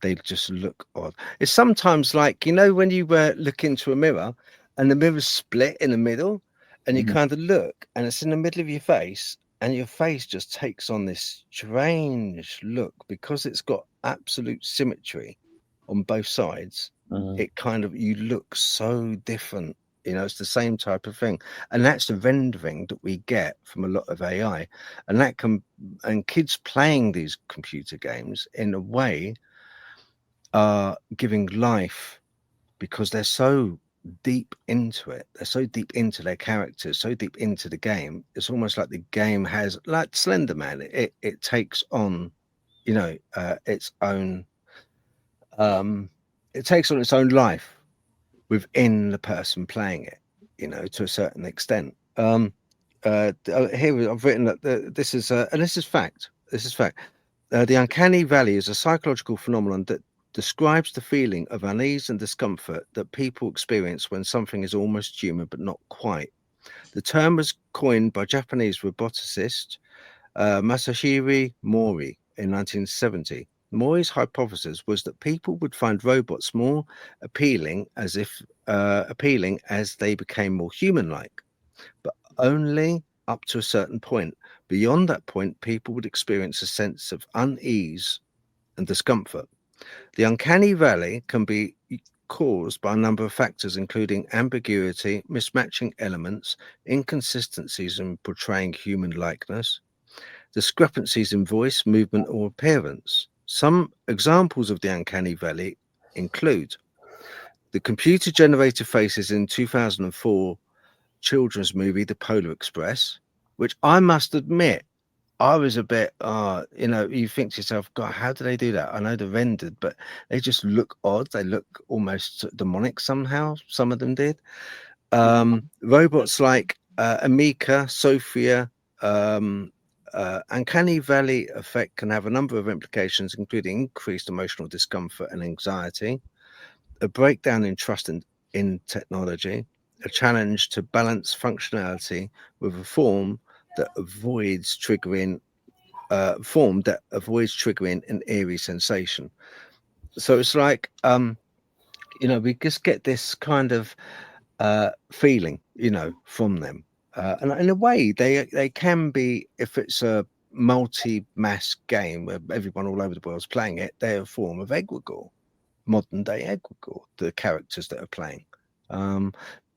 They just look odd. It's sometimes like, when you look into a mirror and the mirror's split in the middle, and you Mhm. kind of look, and it's in the middle of your face, and your face just takes on this strange look because it's got absolute symmetry on both sides. Mhm. It kind of, you look so different. It's the same type of thing, and that's the rendering that we get from a lot of AI, and kids playing these computer games in a way are giving life because they're so deep into it. They're so deep into their characters, so deep into the game. It's almost like the game has, like Slender Man, it takes on, its own, it takes on its own life within the person playing it, to a certain extent. Here I've written that this is, and this is fact. This is fact. The uncanny valley is a psychological phenomenon that describes the feeling of unease and discomfort that people experience when something is almost human but not quite. The term was coined by Japanese roboticist Masahiro Mori in 1970. Mori's hypothesis was that people would find robots more appealing as they became more human-like, but only up to a certain point. Beyond that point, people would experience a sense of unease and discomfort. The uncanny valley can be caused by a number of factors, including ambiguity, mismatching elements, inconsistencies in portraying human likeness, discrepancies in voice, movement, or appearance. Some examples of the uncanny valley include the computer-generated faces in 2004 children's movie, The Polar Express, which I must admit, I was a bit, you think to yourself, God, how do they do that? I know they're rendered, but they just look odd. They look almost demonic somehow. Some of them did. Robots like Amika, Sophia, uncanny valley effect can have a number of implications, including increased emotional discomfort and anxiety, a breakdown in trust in technology, a challenge to balance functionality with a form that avoids triggering an eerie sensation. So it's like we just get this kind of feeling, from them. And in a way, they can be, if it's a multi-mass game where everyone all over the world is playing it, they're a form of egregore, modern day egregore, the characters that are playing. Do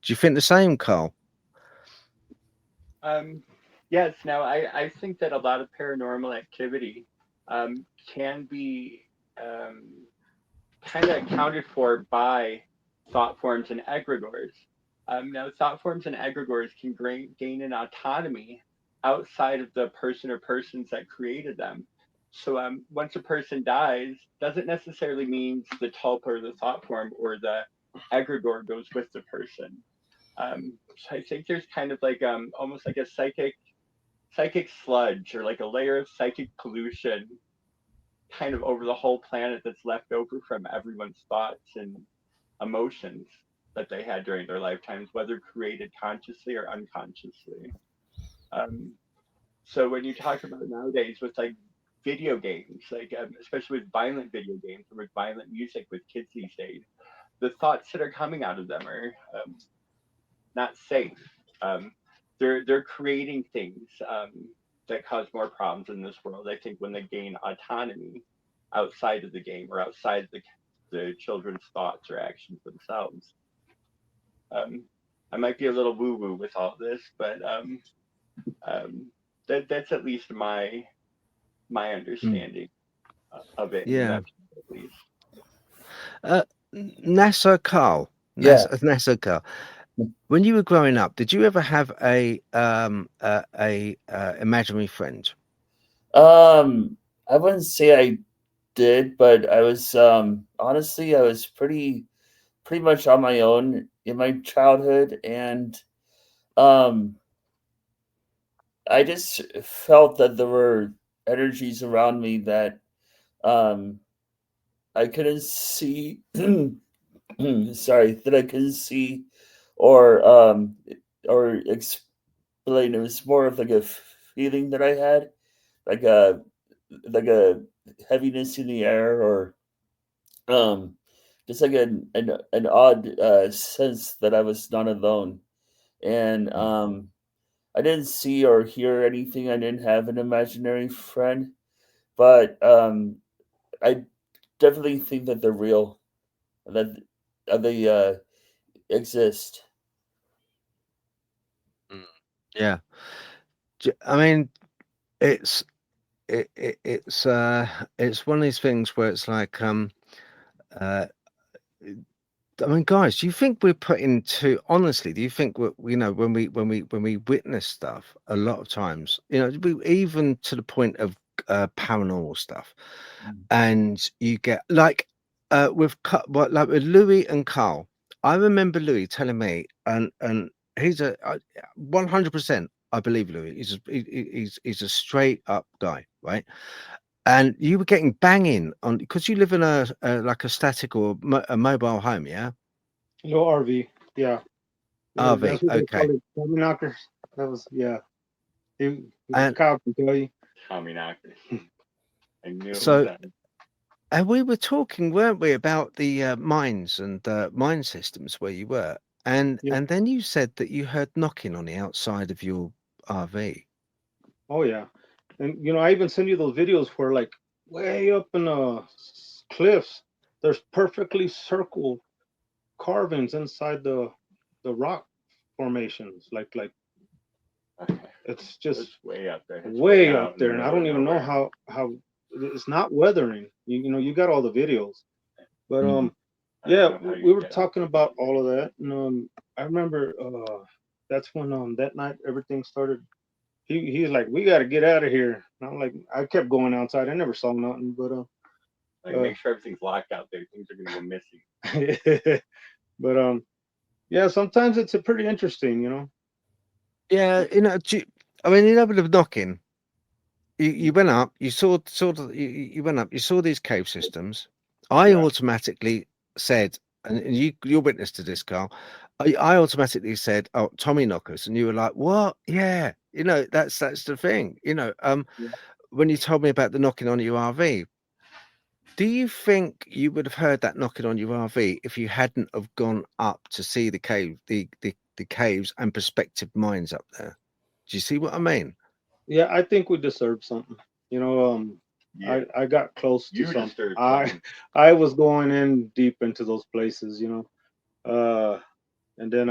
you think the same, Carl? Yes. Now, I think that a lot of paranormal activity can be kind of accounted for by thought forms and egregores. Now, thought forms and egregores can gain an autonomy outside of the person or persons that created them. So once a person dies, doesn't necessarily mean the tulpa or the thought form or the egregore goes with the person. So I think there's kind of like almost like a psychic sludge or like a layer of psychic pollution kind of over the whole planet that's left over from everyone's thoughts and emotions that they had during their lifetimes, whether created consciously or unconsciously. Um, so when you talk about nowadays with like video games, like especially with violent video games or with violent music with kids these days, the thoughts that are coming out of them are not safe. Um, they're creating things that cause more problems in this world. I think when they gain autonomy outside of the game or outside the children's thoughts or actions themselves. I might be a little woo woo with all this, but that's at least my understanding of it in a Yeah. nutshell, at least. NASA, Carl. Yeah. NASA, Carl. When you were growing up, did you ever have a imaginary friend? I wouldn't say I did, but I was honestly I was pretty much on my own in my childhood, and um I just felt that there were energies around me that um I couldn't see sorry, that I couldn't see or explain. It was more of like a feeling that I had, like a heaviness in the air, or um just like an odd sense that I was not alone. and I didn't see or hear anything. I didn't have an imaginary friend, but I definitely think that they're real, that they exist. Yeah. I mean, it's it's one of these things where it's like uh I mean, guys, do you think we're putting too honestly? Do you think when we witness stuff a lot of times, even to the point of paranormal stuff, and you get like like with Louis and Carl. I remember Louis telling me, and he's 100%. I believe Louis. He's a straight up guy, right? And you were getting banging on because you live in a like a static or a mobile home, yeah? Little RV, yeah. RV, That's what they okay. call it, Tommy knockers. That was, yeah. And Kyle can tell you. Tommy knockers. I knew it was so, that. and we were talking, weren't we, about the mines and mine systems where you were, and Yeah. then you said that you heard knocking on the outside of your RV. Oh yeah. And I even send you those videos where like way up in the cliffs, there's perfectly circled carvings inside the rock formations. Like Okay. it's just It's way up there. It's way out up in there, the and I middle of don't even know nowhere. how it's not weathering. You got all the videos, but Mhm. I don't yeah, know how we you were get up talking there. about all of that, and I remember that's when that night everything started. He's like, we got to get out of here. And I'm like, I kept going outside. I never saw nothing, but Like, make sure everything's locked out there. Things are gonna go missing. but yeah, sometimes it's a pretty interesting. Yeah, I mean, with the knocking, you went up, you saw you went up, you saw these cave systems. I Yeah. automatically said, and you're witness to this, Carl. I automatically said, "Oh, Tommy knockers," and you were like, "What? Yeah, that's the thing." Yeah. When you told me about the knocking on your RV, do you think you would have heard that knocking on your RV if you hadn't have gone up to see the cave, the caves and prospective mines up there? Do you see what I mean? Yeah, I think we deserve something. Yeah. I got close to You something. disturbed I something. I was going in deep into those places. And then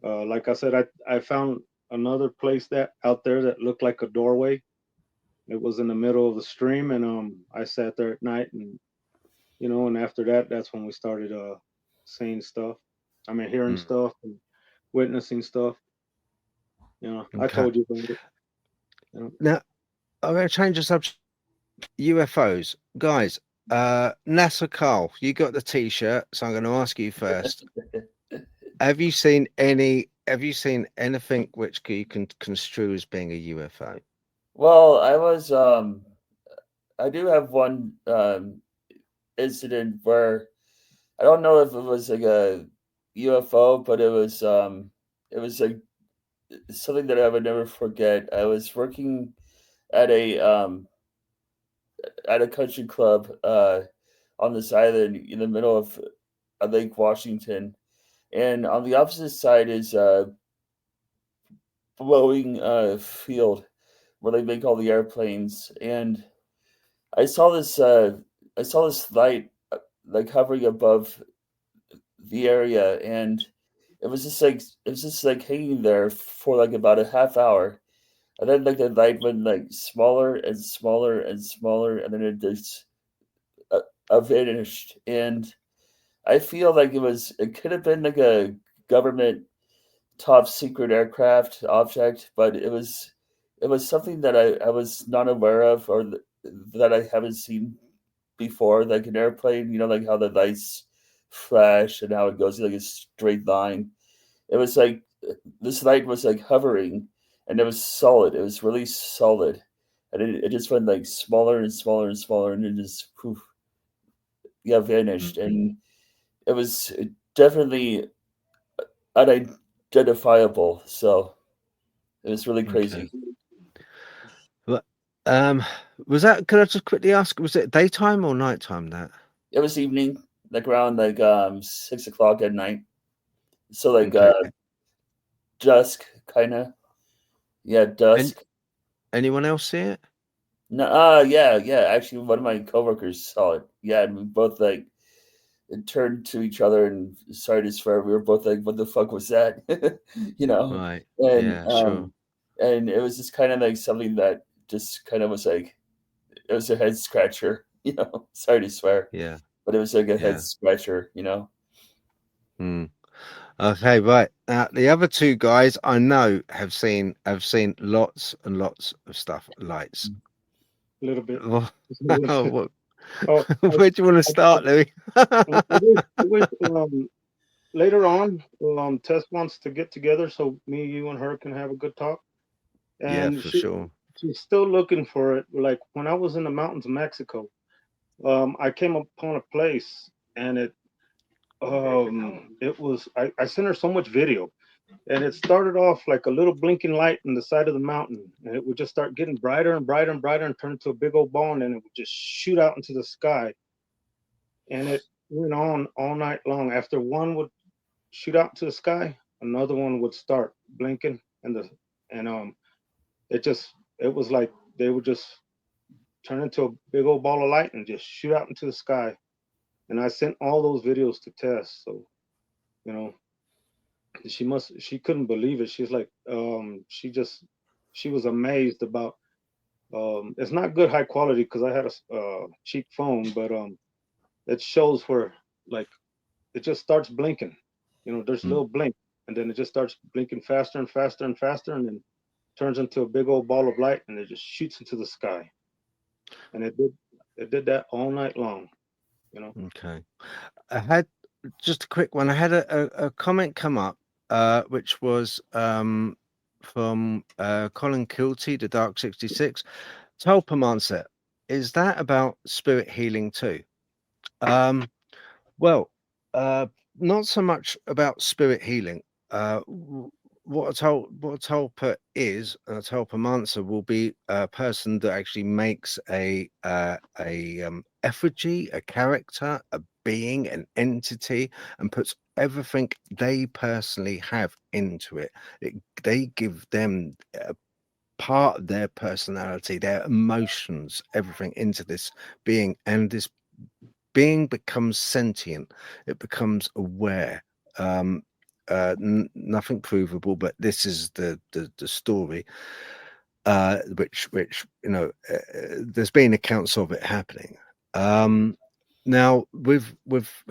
like I said, I found another place that out there that looked like a doorway. It was in the middle of the stream, and I sat there at night, and after that, that's when we started seeing stuff. I mean, hearing Mm, stuff and witnessing stuff. I okay. told you about it. Now I'm going to change the subject. UFOs, guys. NASA Carl, you got the T-shirt, so I'm going to ask you first. Have you seen anything which you can construe as being a UFO? Well, I do have one incident where I don't know if it was like a UFO, but it was like something that I would never forget. I was working at a country club on this island in the middle of Lake Washington, and on the opposite side is blowing field where they make all the airplanes. And I saw this I saw this light like hovering above the area, and it was just like hanging there for like about a half hour, and then like the light went like smaller and smaller and smaller, and then it just vanished. And I feel like it could have been like a government top secret aircraft object, but it was something that I was not aware of, or that I haven't seen before, like an airplane. Like how the lights flash and how it goes like a straight line. It was like this light was like hovering, and it was solid. It was really solid, and it just went like smaller and smaller and smaller, and it just poof, yeah, vanished. And it was definitely unidentifiable. So it was really Okay. crazy. But was that? Could I just quickly ask? Was it daytime or nighttime? That It was evening, like around like 6 o'clock at night. So like okay. dusk, kind of. Yeah, dusk. Anyone else see it? No, yeah. Actually, one of my coworkers saw it. Yeah, and we both like turned to each other and sorry to swear. We were both like, "What the fuck was that?" you know, Right. and Yeah, sure. and it was just kind of like something that just kind of was like it was a head scratcher. You know, sorry to swear, Yeah. but it was like a head Yeah. scratcher. You know. Hmm. Okay, right. Now the other two guys I know have seen lots and lots of stuff lights. A little bit. Oh, what, Oh, where do you want to start, Louis? it was later on. Tess wants to get together so me, you, and her can have a good talk. Yeah, And for sure. she's still looking for it. Like when I was in the mountains of Mexico, I came upon a place, and it was I sent her so much video, and it started off like a little blinking light in the side of the mountain, and it would just start getting brighter and brighter and brighter and turn into a big old ball, and then it would just shoot out into the sky, and it went on all night long. After one would shoot out to the sky, another one would start blinking, and it was like they would just turn into a big old ball of light and just shoot out into the sky. And I sent all those videos to Tess, so you know she couldn't believe it. She's like, she was amazed about. It's not good high quality because I had a cheap phone, but it shows where like it just starts blinking. There's a Mm. little blink, and then it just starts blinking faster and faster and faster, and then turns into a big old ball of light, and it just shoots into the sky. And it did that all night long. Okay. I had just a quick one. I had a comment come up, which was from Colin Kilty, the Dark 66. Tulpamancer, is that about spirit healing too? Well, not so much about spirit healing. What a tulpa is, a tulpamancer will be a person that actually makes a effigy, a character, a being, an entity, and puts everything they personally have into it. They give them a part of their personality, their emotions, everything into this being, and this being becomes sentient. It becomes aware. Nothing provable, but this is the story, which there's been accounts of it happening. Now with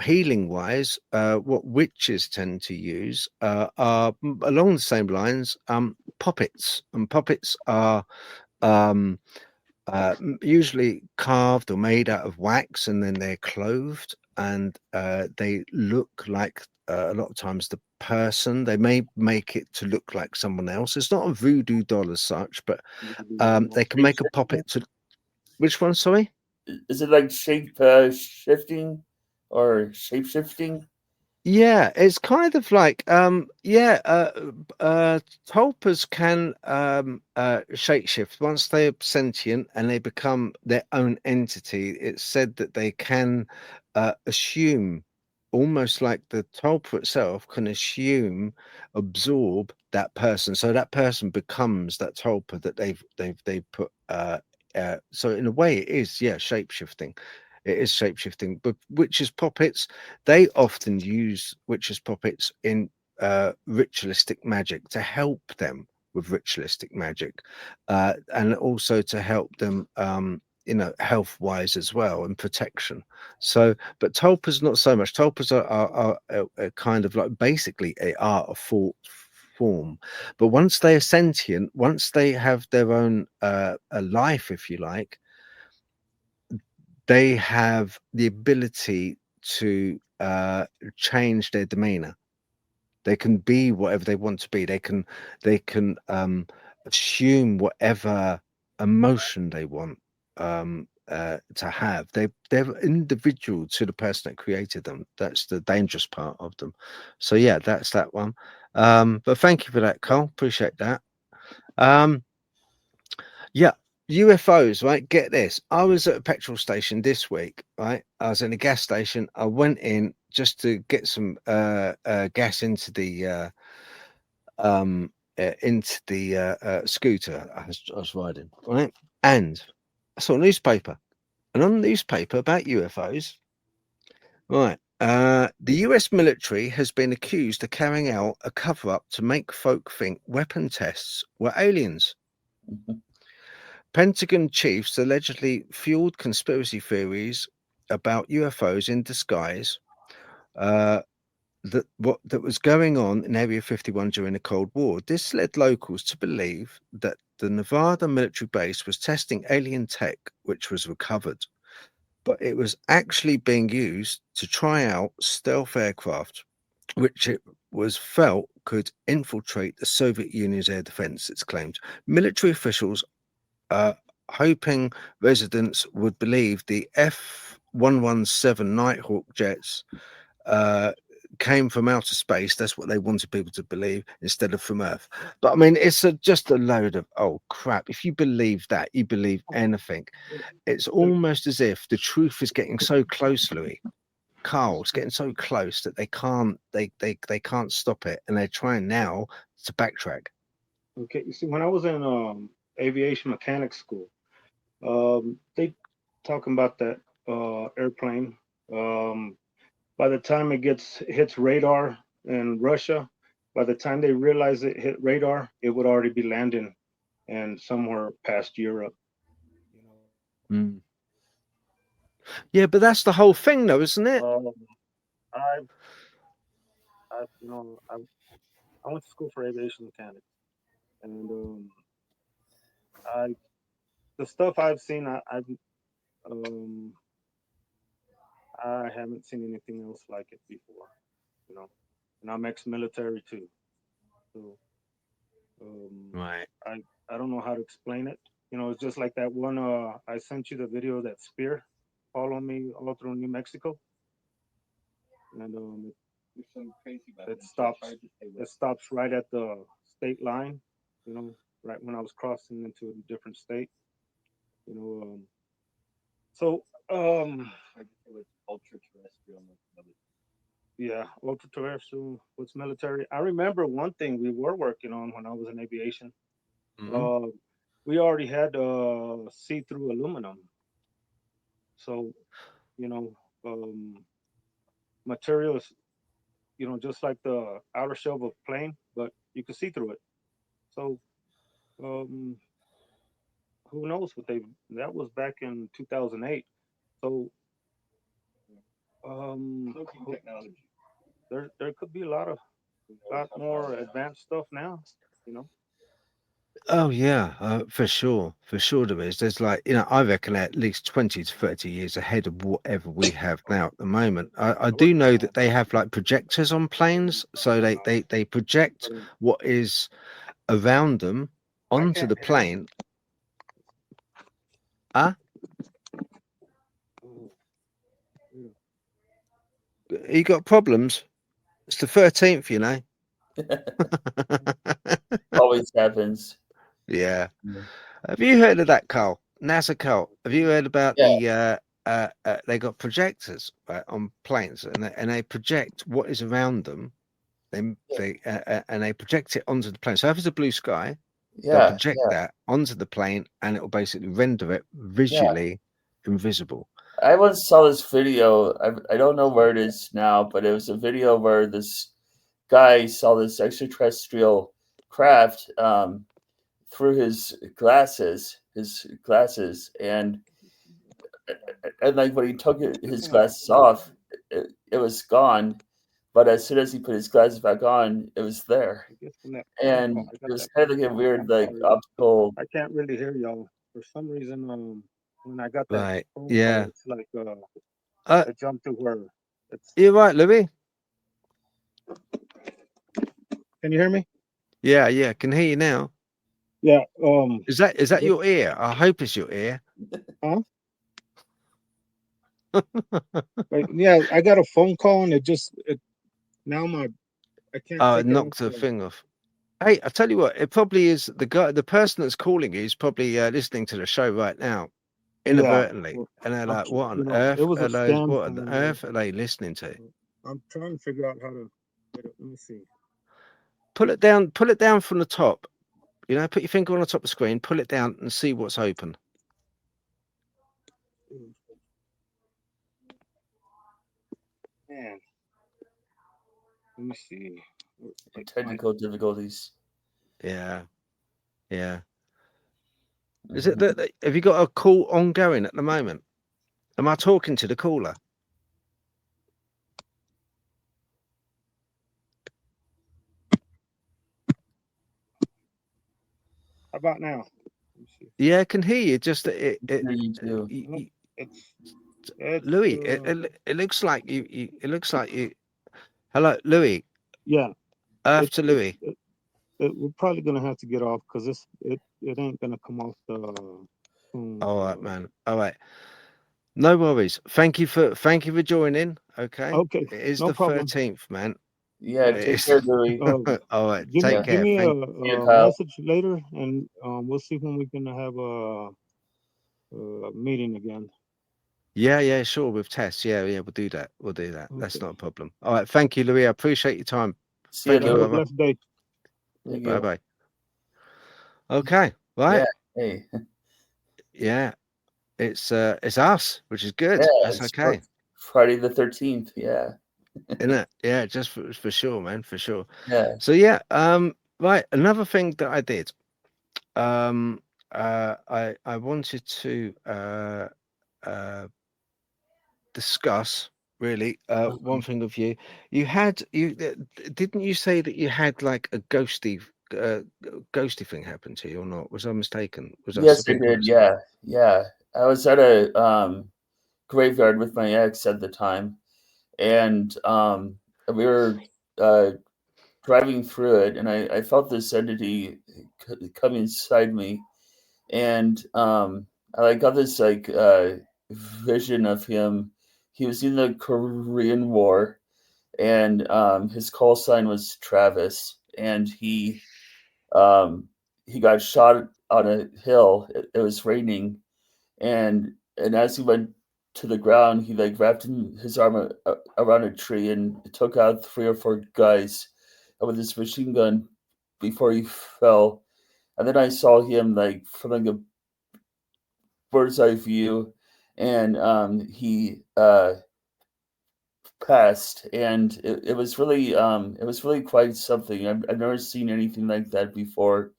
healing wise, what witches tend to use are along the same lines, puppets. And puppets are um usually carved or made out of wax, and then they're clothed, and they look like, a lot of times, the person. They may make it to look like someone else. It's not a voodoo doll as such, but they can make a puppet to. Which one? Sorry. Is it like shifting or shape shifting? Yeah, it's kind of like tulpas can shapeshift once they're sentient and they become their own entity. It's said that they can assume, almost like the tulpa itself can absorb that person, so that person becomes that tulpa that they've put. So in a way, it is, yeah, shapeshifting. It is shapeshifting. But witches' puppets, they often use witches' puppets in ritualistic magic to help them with ritualistic magic, and also to help them, health wise as well, and protection. So, but tulpas not so much. Tulpas are kind of like basically a art of form. But once they are sentient, once they have their own a life, if you like, they have the ability to change their demeanor. They can be whatever they want to be. They can assume whatever emotion they want to have. They're individual to the person that created them. That's the dangerous part of them. So yeah, that's that one. But thank you for that, Cole. Appreciate that. Yeah, UFOs, right? Get this. I was at a petrol station this week, right? I was in a gas station. I went in just to get some gas into the into the scooter I was riding, right? And I saw a newspaper, and on the newspaper about UFOs, right? The US military has been accused of carrying out a cover up to make folk think weapon tests were aliens. Pentagon chiefs allegedly fueled conspiracy theories about UFOs in disguise. That was going on in Area 51 during the Cold War. This led locals to believe that the Nevada military base was testing alien tech, which was recovered, but it was actually being used to try out stealth aircraft, which it was felt could infiltrate the Soviet Union's air defense, it's claimed. Military officials hoping residents would believe the F-117 Nighthawk jets came from outer space. That's what they wanted people to believe instead of from Earth. But I mean, it's just a load of crap. If you believe that, you believe anything. It's almost as if the truth is getting so close, Louis. Carl, it's getting so close that they can't stop it, and they're trying now to backtrack. Okay, you see, when I was in aviation mechanics school, they talking about that airplane. By the time it hits radar in Russia, by the time they realize it hit radar, it would already be landing and somewhere past Europe. You know. Mm. Yeah, but that's the whole thing, though, isn't it? I went to school for aviation mechanics, and the stuff I've seen, I haven't seen anything else like it before, you know. And I'm ex-military too, so Right. I don't know how to explain it. You know, it's just like that one. I sent you the video of that spear following me all through New Mexico, and it stops. It stops right at the state line. You know, right when I was crossing into a different state. You know, so yeah, ultra terrestrial. What's military? I remember one thing we were working on when I was in aviation. Mhm. We already had see-through aluminum. So, you know, materials, you know, just like the outer shell of a plane, but you can see through it. So, um, who knows what that was back in 2008. So, there could be a lot more advanced stuff now, you know. Oh yeah, for sure there is. There's like, I reckon at least 20 to 30 years ahead of whatever we have now at the moment. I do know that they have like projectors on planes, so they project what is around them onto the plane. Huh? You got problems? It's the 13th, you know. Always happens. Yeah. Have you heard of that, Carl? NASA, Carl. Have you heard about Yeah. they got projectors on planes, and they project what is around them. And they project it onto the plane. So if it's a blue sky, they'll project that onto the plane, and it will basically render it visually invisible. I once saw this video. I don't know where it is now, but it was a video where this guy saw this extraterrestrial craft through his glasses, and like when he took his glasses off, it was gone. But as soon as he put his glasses back on, it was there, and it was kind of like a weird like optical. I can't really hear y'all for some reason. When I got that Right. phone Yeah. call, it's like it jumped to where it's. You're right, Louis. Can you hear me? Yeah, I can hear you now. Yeah. Is that your ear? I hope it's your ear. Huh? Yeah, I got a phone call and now I can't Oh, take it it knocked off. the thing off. Hey, I tell you what, it probably is the person that's calling you is probably listening to the show right now, inadvertently, and they're like, "What on earth it was a are those? scam What on phone. earth are they listening to?" I'm trying to figure out how to. Let me see. pull it down from the top. You know, put your finger on the top of the screen, pull it down, and see what's open. Man, let me see. Technical difficulties. Yeah. Is Mhm. it that have you got a call ongoing at the moment? Am I talking to the caller? How about now? Let me see. Yeah, I can hear you. Just Hear you too. No, it's Louis. It looks like you. It looks like you. Hello, Louis. yeah. After Louis. We're probably gonna have to get off because it ain't gonna come off the phone. All right, man. All right. No worries. Thank you for joining. Okay. Okay, It is no the problem. Yeah, 13th, man. Yeah. take It's care, Louis. all right. Give Take care. me Thank See you, a Kyle. message later, and we'll see when we can have a meeting again. Yeah, sure. With Tess. Yeah, we'll do that. We'll do that. That's Okay. not a problem. All right. Thank you, Louis. I appreciate your time. See you, Thank you, Have a Louis. brother. blessed day. Thank Bye you. bye. Okay. Right. Yeah. Hey. Yeah. It's us, which is good. Yeah, That's it's okay. Friday the 13th. Yeah. Isn't it? Yeah, just for sure, man, for sure. Yeah. So yeah, right. Another thing that I did, I wanted to discuss really one thing with you. Didn't you say that you had like a ghosty thing happen to you or not? Was I mistaken? Was I Yes, I speaking did. with Yeah. Yeah. I was at a graveyard with my ex at the time, and we were uh, driving through it, and I felt this entity come inside me, and I like got this like vision of him. He was in the Korean War, and his call sign was Travis, and um, he got shot on a hill. It was raining, and as he went to the ground, he like wrapped his arm around a tree and took out 3 or 4 guys with his machine gun before he fell. And then I saw him like from like a bird's eye view, and he passed, and it was really quite something. I've never seen anything like that before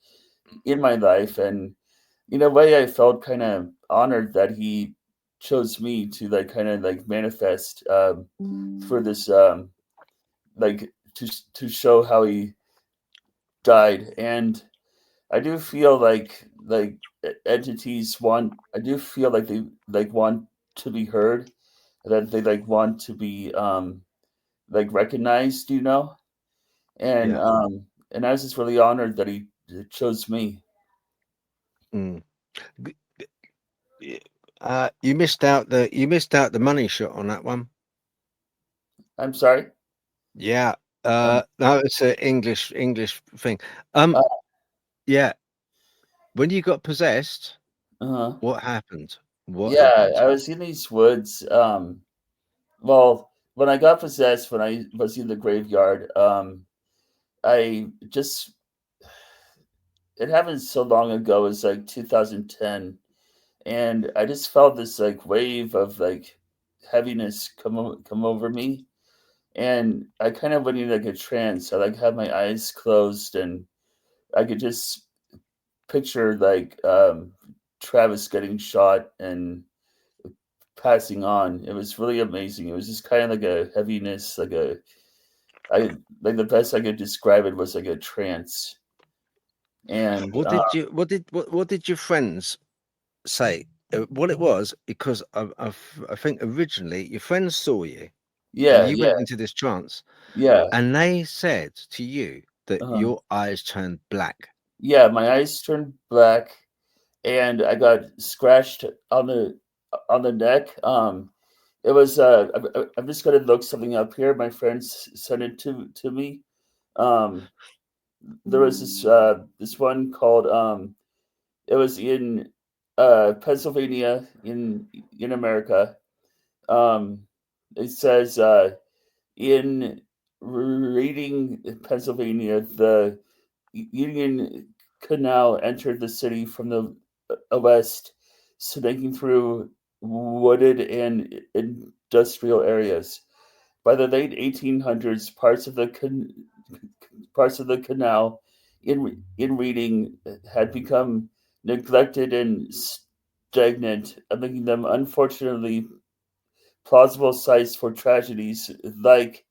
in my life, and in a way, I felt kind of honored that he chose me to like kind of like manifest for this like to show how he died, and I do feel like entities want. I do feel like they like want to be heard, that they like want to be like recognized, you know, and yeah. I was just really honored that he chose me. Mm. G- you missed out the money shot on that one. I'm sorry. Yeah. Um, No, it's an English thing. uh, Yeah. When you got possessed, uh-huh. what happened? What Yeah, happened? I was in these woods. Well, when I got possessed, when I was in the graveyard, I just it happened so long ago. It was like 2010, and I just felt this like wave of like heaviness come over me, and I kind of went in like a trance. I like had my eyes closed, and I could just picture like Travis getting shot and passing on. It was really amazing. It was just kind of like a heaviness, like a I like the best I could describe it was like a trance. And What did your friends say? What it was, because I think originally your friends saw you and yeah, you yeah, went into this trance, yeah, and they said to you that uh, your eyes turned black. yeah. My eyes turned black, and I got scratched on the neck. It was I'm just gonna look something up here. My friends sent it to me. Um, there was this one called it was in Pennsylvania in America. Um, it says in Reading, Pennsylvania, the Union Canal entered the city from the west, snaking through wooded and industrial areas. By the late 1800s, parts of the canal in Reading had become neglected and stagnant, making them unfortunately plausible sites for tragedies like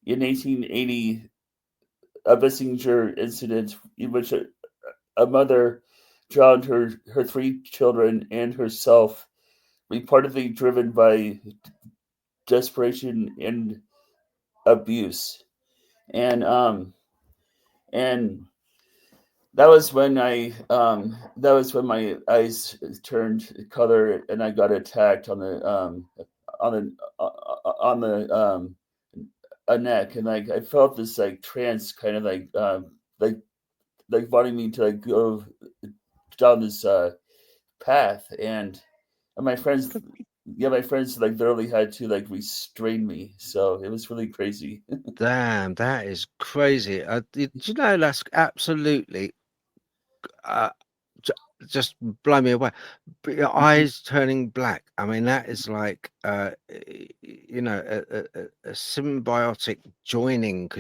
in 1880 a Bissinger incident in which a mother drowned her three children and herself, reportedly driven by desperation and abuse. And and that was when my eyes turned color and I got attacked on the on the a neck, and like I felt this like trance kind of like like wanting me to like go down this path, and my friends, yeah, my friends like literally had to like restrain me, so it was really crazy. Damn, that is crazy. Do you know that's absolutely uh, j- just blow me away. But your eyes turning black. I mean, that is like you know, a symbiotic Yeah, joining.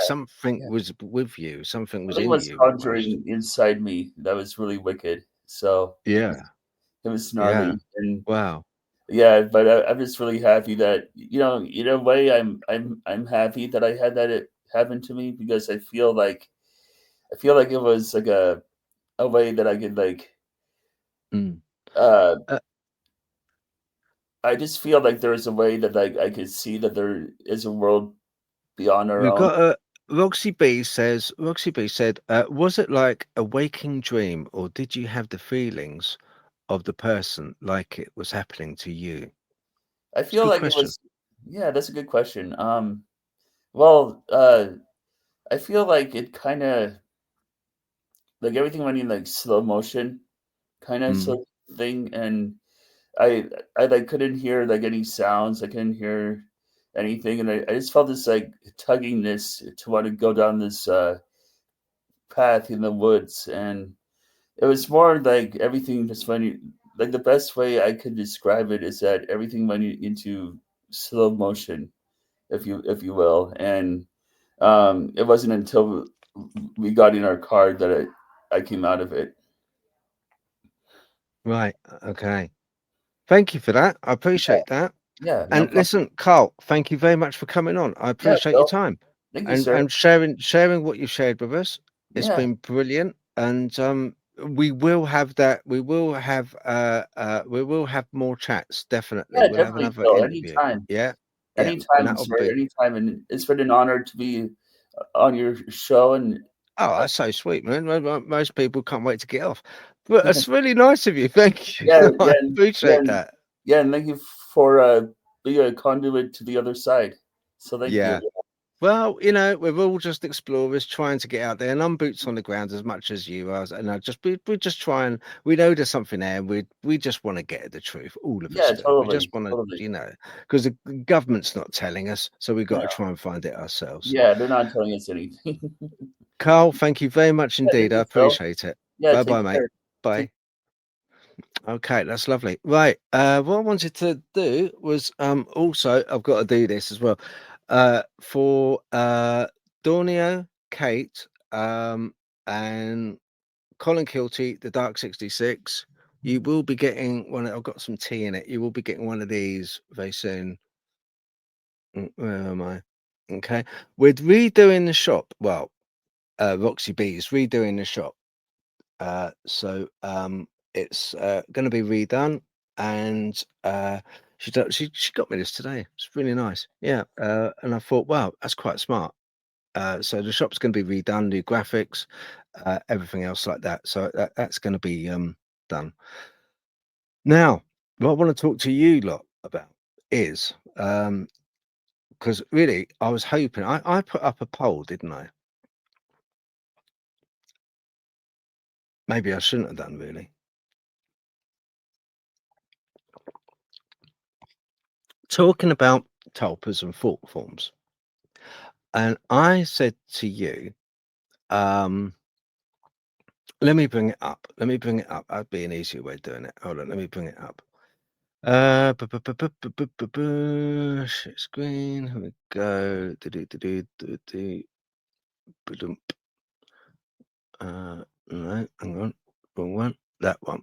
Something yeah. was with you. Something was Something in was you almost. conjuring inside me that was really wicked. So Yeah, it was yeah. gnarly, and Wow. yeah, but I'm just really happy that in a way, I'm happy that I had that it happen to me because I feel like it was like a way that I could like Mm. uh Uh, I just feel like there's a way that like I could see that there is a world beyond our we've own. got a Roxy B said, was it like a waking dream, or did you have the feelings of the person like it was happening to you? I It's a feel good like it question. was, yeah, that's a good question. Well, I feel like it kind of like everything went in like slow motion kind of Mm. sort of thing, and I I like couldn't hear like any sounds. I couldn't hear anything, and I just felt this like tuggingness to want to go down this path in the woods, and it was more like everything just went like the best way I could describe it is that everything went into slow motion, if you will, and it wasn't until we got in our car that I came out of it. Right. Okay. Thank you for that. I Yeah, appreciate that. yeah, no And problem. listen, Carl, thank you very much for coming on. I Yeah, appreciate your Phil. time Thank you, sir. and sharing what you've shared with us. It's Yeah, been brilliant. And we will have that. We will have more chats. Definitely. yeah, We'll have definitely, another Phil. interview. Anytime, Yeah. Yeah. And anytime, that'll sir. be Anytime, and it's been an honor to be on your show. And oh, that's so sweet, man. Most people can't wait to get off. But it's really nice of you. Thank you. yeah, yeah, I yeah, appreciate that. yeah, and thank you for being a conduit to the other side. So thank you. Yeah. Well, you know, we're all just explorers trying to get out there, and I'm boots on the ground as much as you are. And we just try and we know there's something there. And we just want to get at the truth. All of us Yeah, do. We just totally, want to, totally. you know, because the government's not telling us, so we've got No, to try and find it ourselves. yeah, they're not telling us anything. Carl, thank you very much Yeah, thank indeed. I you, Phil. appreciate it. Yeah, Bye take bye, mate. care. Take Bye. Okay, that's lovely. Right. What I wanted to do was also I've got to do this as well. For Dornio, Kate, and Colin Kilty, the Dark 66, you will be getting one. I've got some tea in it. You will be getting one of these very soon. Where am I? Okay. We're redoing the shop. Well, Roxy B is redoing the shop. So it's going to be redone, and she got me this today. It's really nice. Yeah. And I thought, wow, that's quite smart. So the shop's going to be redone, new graphics, everything else like that. So that's going to be done. Now, what I want to talk to you lot about is because really I was hoping I put up a poll, didn't I? Maybe I shouldn't have done really. Talking about tulpas and thought forms. And I said to you, let me bring it up. Let me bring it up. That'd be an easier way of doing it. Hold on, let me bring it up. Share screen. Here we go. No, hang on. Wrong one. That one.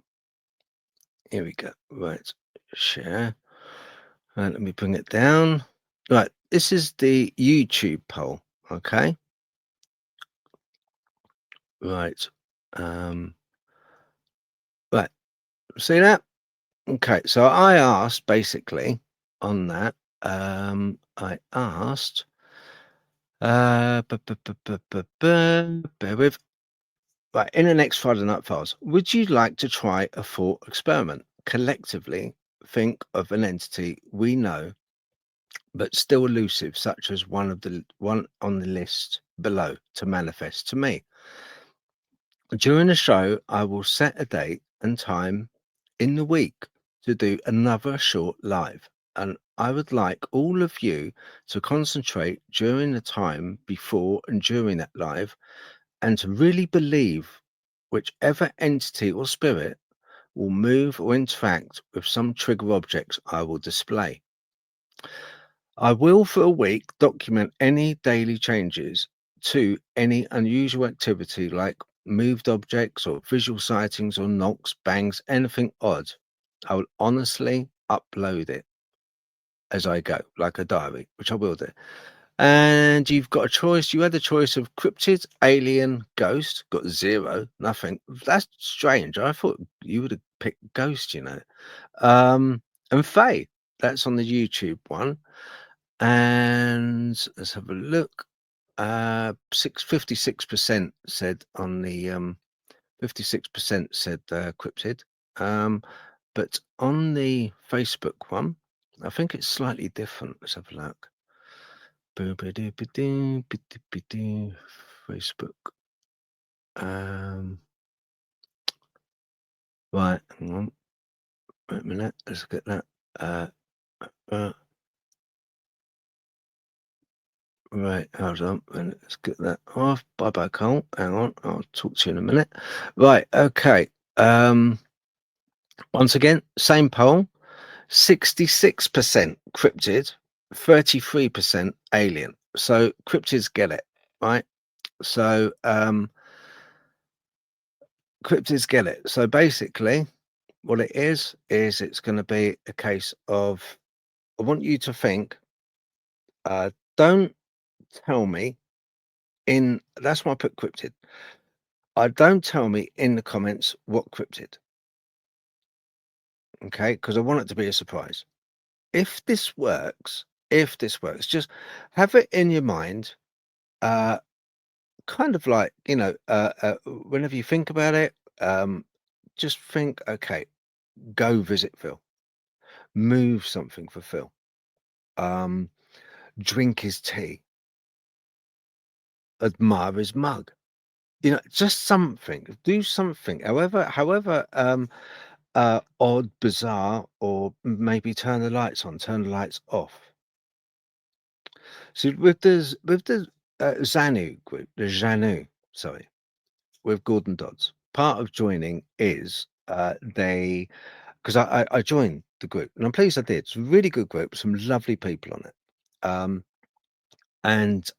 Here we go. Right. Share. Right, let me bring it down. Right. This is the YouTube poll. Okay. Right. Right. See that? Okay. So I asked basically on that. I asked. Bear with. Right, in the next Friday Night Files, would you like to try a thought experiment? Collectively, think of an entity we know, but still elusive, such as one on the list below, to manifest to me. During the show, I will set a date and time in the week to do another short live, and I would like all of you to concentrate during the time before and during that live, and to really believe whichever entity or spirit will move or interact with some trigger objects I will display. I will, for a week, document any daily changes to any unusual activity like moved objects or visual sightings or knocks, bangs, anything odd. I will honestly upload it as I go, like a diary, which I will do. And you've got a choice. You had a choice of cryptid, alien, ghost. Got 0, nothing. That's strange. I thought you would have picked ghost, you know. And Faye. That's on the YouTube one. And let's have a look. 56% said on the 56% said cryptid. But on the Facebook one, I think it's slightly different. Let's have a look. Facebook. Right, hang on. Wait a minute. Let's get that. Right, hold on. Let's get that off. Bye bye, Cole. Hang on. I'll talk to you in a minute. Right, okay. Once again, same poll. 66% cryptid, 33% alien. So cryptids get it, right? So cryptids get it. So basically, what it is it's going to be a case of, I want you to think, don't tell me that's why I put cryptid. Don't tell me in the comments what cryptid. Okay, because I want it to be a surprise. If this works, just have it in your mind, kind of like, whenever you think about it, just think, okay, go visit Phil, move something for Phil, drink his tea, admire his mug, just something, do something, however odd, bizarre, or maybe turn the lights on, turn the lights off. So with the Xanu group, with Gordon Dodds, part of joining is because I joined the group, and I'm pleased I did. It's a really good group, some lovely people on it. But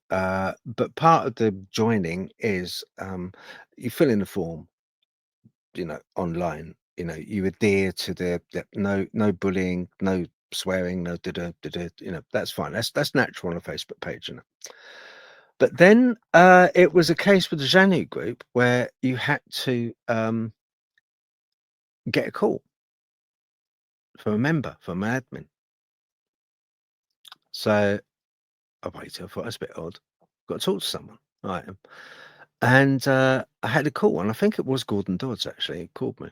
part of the joining is you fill in the form, online. You adhere to the no bullying, no swearing, no that's fine. That's natural on a Facebook page, But then it was a case with the Xanu group where you had to get a call from a member, from an admin. So I waited. I thought that's a bit odd. Got to talk to someone, right? And I had a call, and I think it was Gordon Dodds actually. He called me,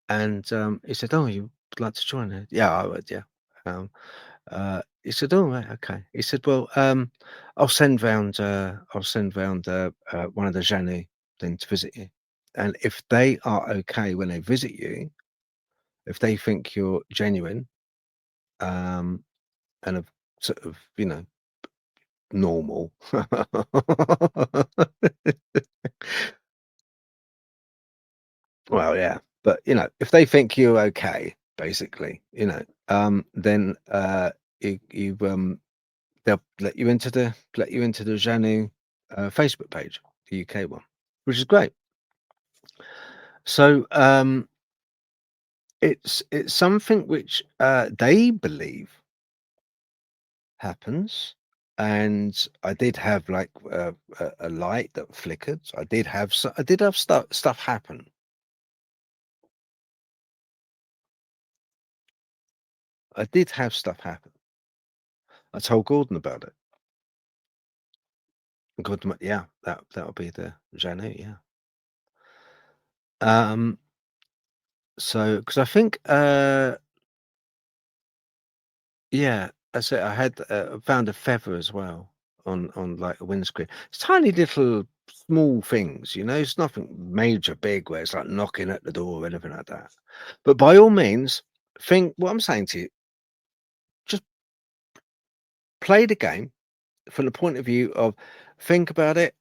and he said, "Oh, you would like to join it?" Yeah, I would. Yeah. He said, "Oh, right, okay." He said, "Well, I'll send round one of the Xanu then to visit you, and if they are okay when they visit you, if they think you're genuine, and have sort of, normal. Well, yeah, but if they think you're okay, basically, then they'll let you into the Janu Facebook page, the UK one, which is great. So it's something which they believe happens. And I did have like a light that flickered. I did have stuff happen. I did have stuff happen. I told Gordon about it. And Gordon went, yeah, that'll be the Janu, yeah. So because I think yeah, that's it. I had found a feather as well on like a windscreen. It's tiny little small things, it's nothing major big where it's like knocking at the door or anything like that. But by all means, think what I'm saying to you, just play the game from the point of view of think about it,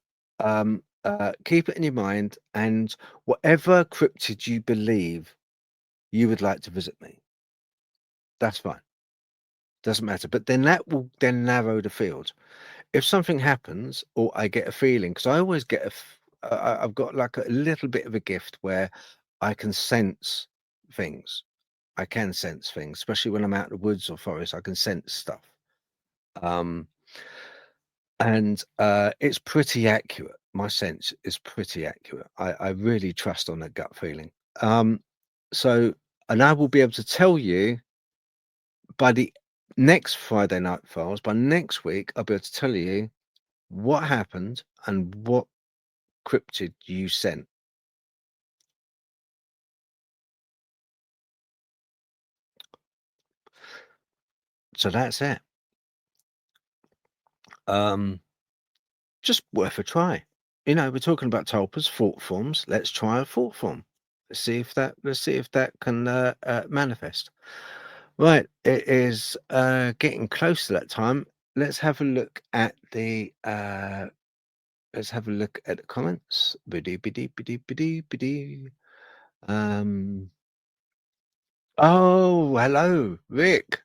keep it in your mind, and whatever cryptid you believe you would like to visit me, that's fine. Doesn't matter. But then that will then narrow the field. If something happens or I get a feeling, because I always get I've got like a little bit of a gift where I can sense things. I can sense things, especially when I'm out in the woods or forest. I can sense stuff. And it's pretty accurate. My sense is pretty accurate. I really trust on that gut feeling. So, and I will be able to tell you by the next Friday Night Files, by next week, I'll be able to tell you what happened and what cryptid you sent. So that's it. Just worth a try. We're talking about tulpas, thought forms. Let's try a thought form. Let's see if that can manifest. Right, it is getting close to that time. Let's have a look at the comments. Oh, hello, Rick.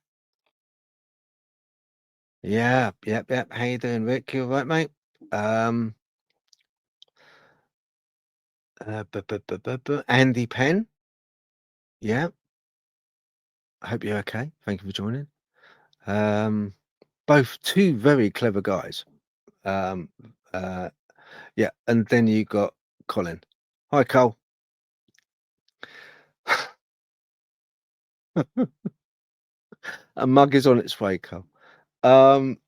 Yeah, yep. How you doing, Rick? You all right, mate? Andy Penn. Yeah. I hope you're okay. Thank you for joining. Both two very clever guys. Yeah, and then you got Colin. Hi, Cole. A mug is on its way, Cole. Right.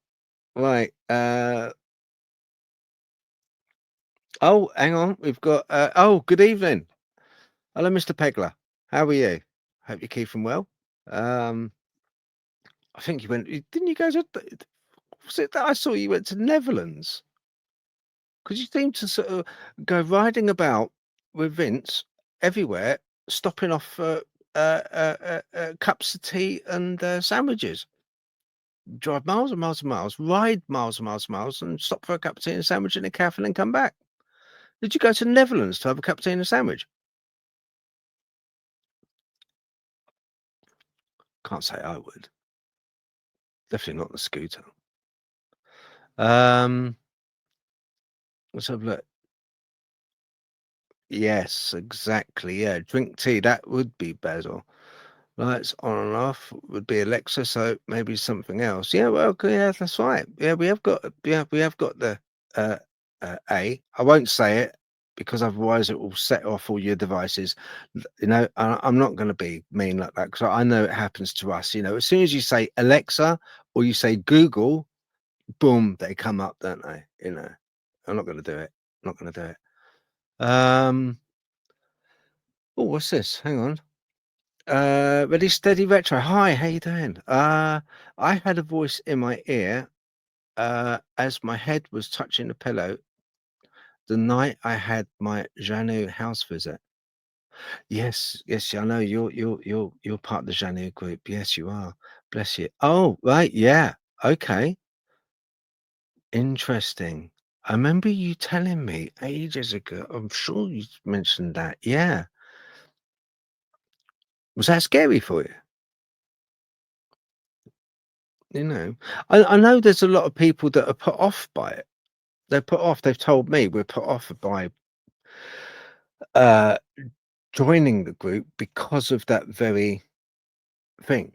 Oh, hang on. We've got. Good evening. Hello, Mr. Pegler. How are you? Hope you're keeping well. I think you went. Didn't you go to? Was it that I saw you went to Netherlands? Because you seem to sort of go riding about with Vince everywhere, stopping off for cups of tea and sandwiches. Drive miles and miles and miles, ride miles and miles and miles, and stop for a cup of tea and a sandwich in a cafe and then come back. Did you go to the Netherlands to have a cup of tea and a sandwich? Can't say I would. Definitely not the scooter. Let's have a look. Yes, exactly. Yeah, drink tea. That would be Basil. Lights on and off would be Alexa, so maybe something else. Yeah, well, yeah, that's right. Yeah, we have got the A. I won't say it because otherwise it will set off all your devices. I'm not going to be mean like that because I know it happens to us. As soon as you say Alexa or you say Google, boom, they come up, don't they? I'm not going to do it. I'm not going to do it. Oh, what's this? Hang on. Ready, steady, retro. Hi, how you doing? I had a voice in my ear as my head was touching the pillow the night I had my Janu house visit. Yes, I know you're part of the Janu group. Yes, you are. Bless you. Oh, right, yeah. Okay. Interesting. I remember you telling me ages ago. I'm sure you mentioned that. Yeah. Was that scary for you? You know, I know there's a lot of people that are put off by it. They're put off. They've told me we're put off by joining the group because of that very thing.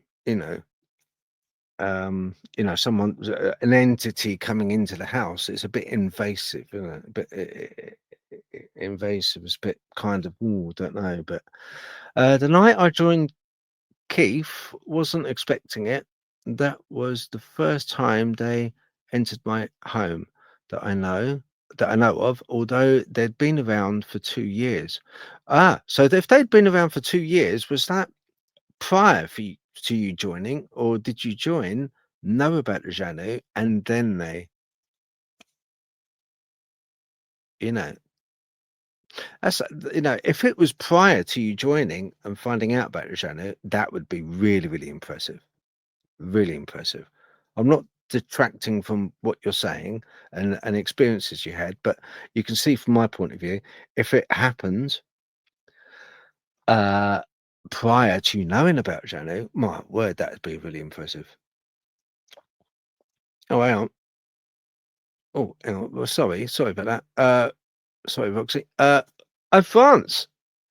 Someone, an entity coming into the house. It's a bit invasive, isn't it? A bit invasive. It's a bit kind of, don't know. But the night I joined Keith, wasn't expecting it. That was the first time they entered my home that I know of, although they'd been around for 2 years. So if they'd been around for 2 years, was that prior to you joining, or did you join, know about the Janu, and then they, you know, if it was prior to you joining and finding out about the Janu, that would be really, really impressive. Really impressive. I'm not detracting from what you're saying and experiences you had, but you can see from my point of view, if it happened prior to you knowing about Janu, my word, that would be really impressive. Oh, hang on. Oh, hang on. Well, sorry about that. Sorry, Roxy. France.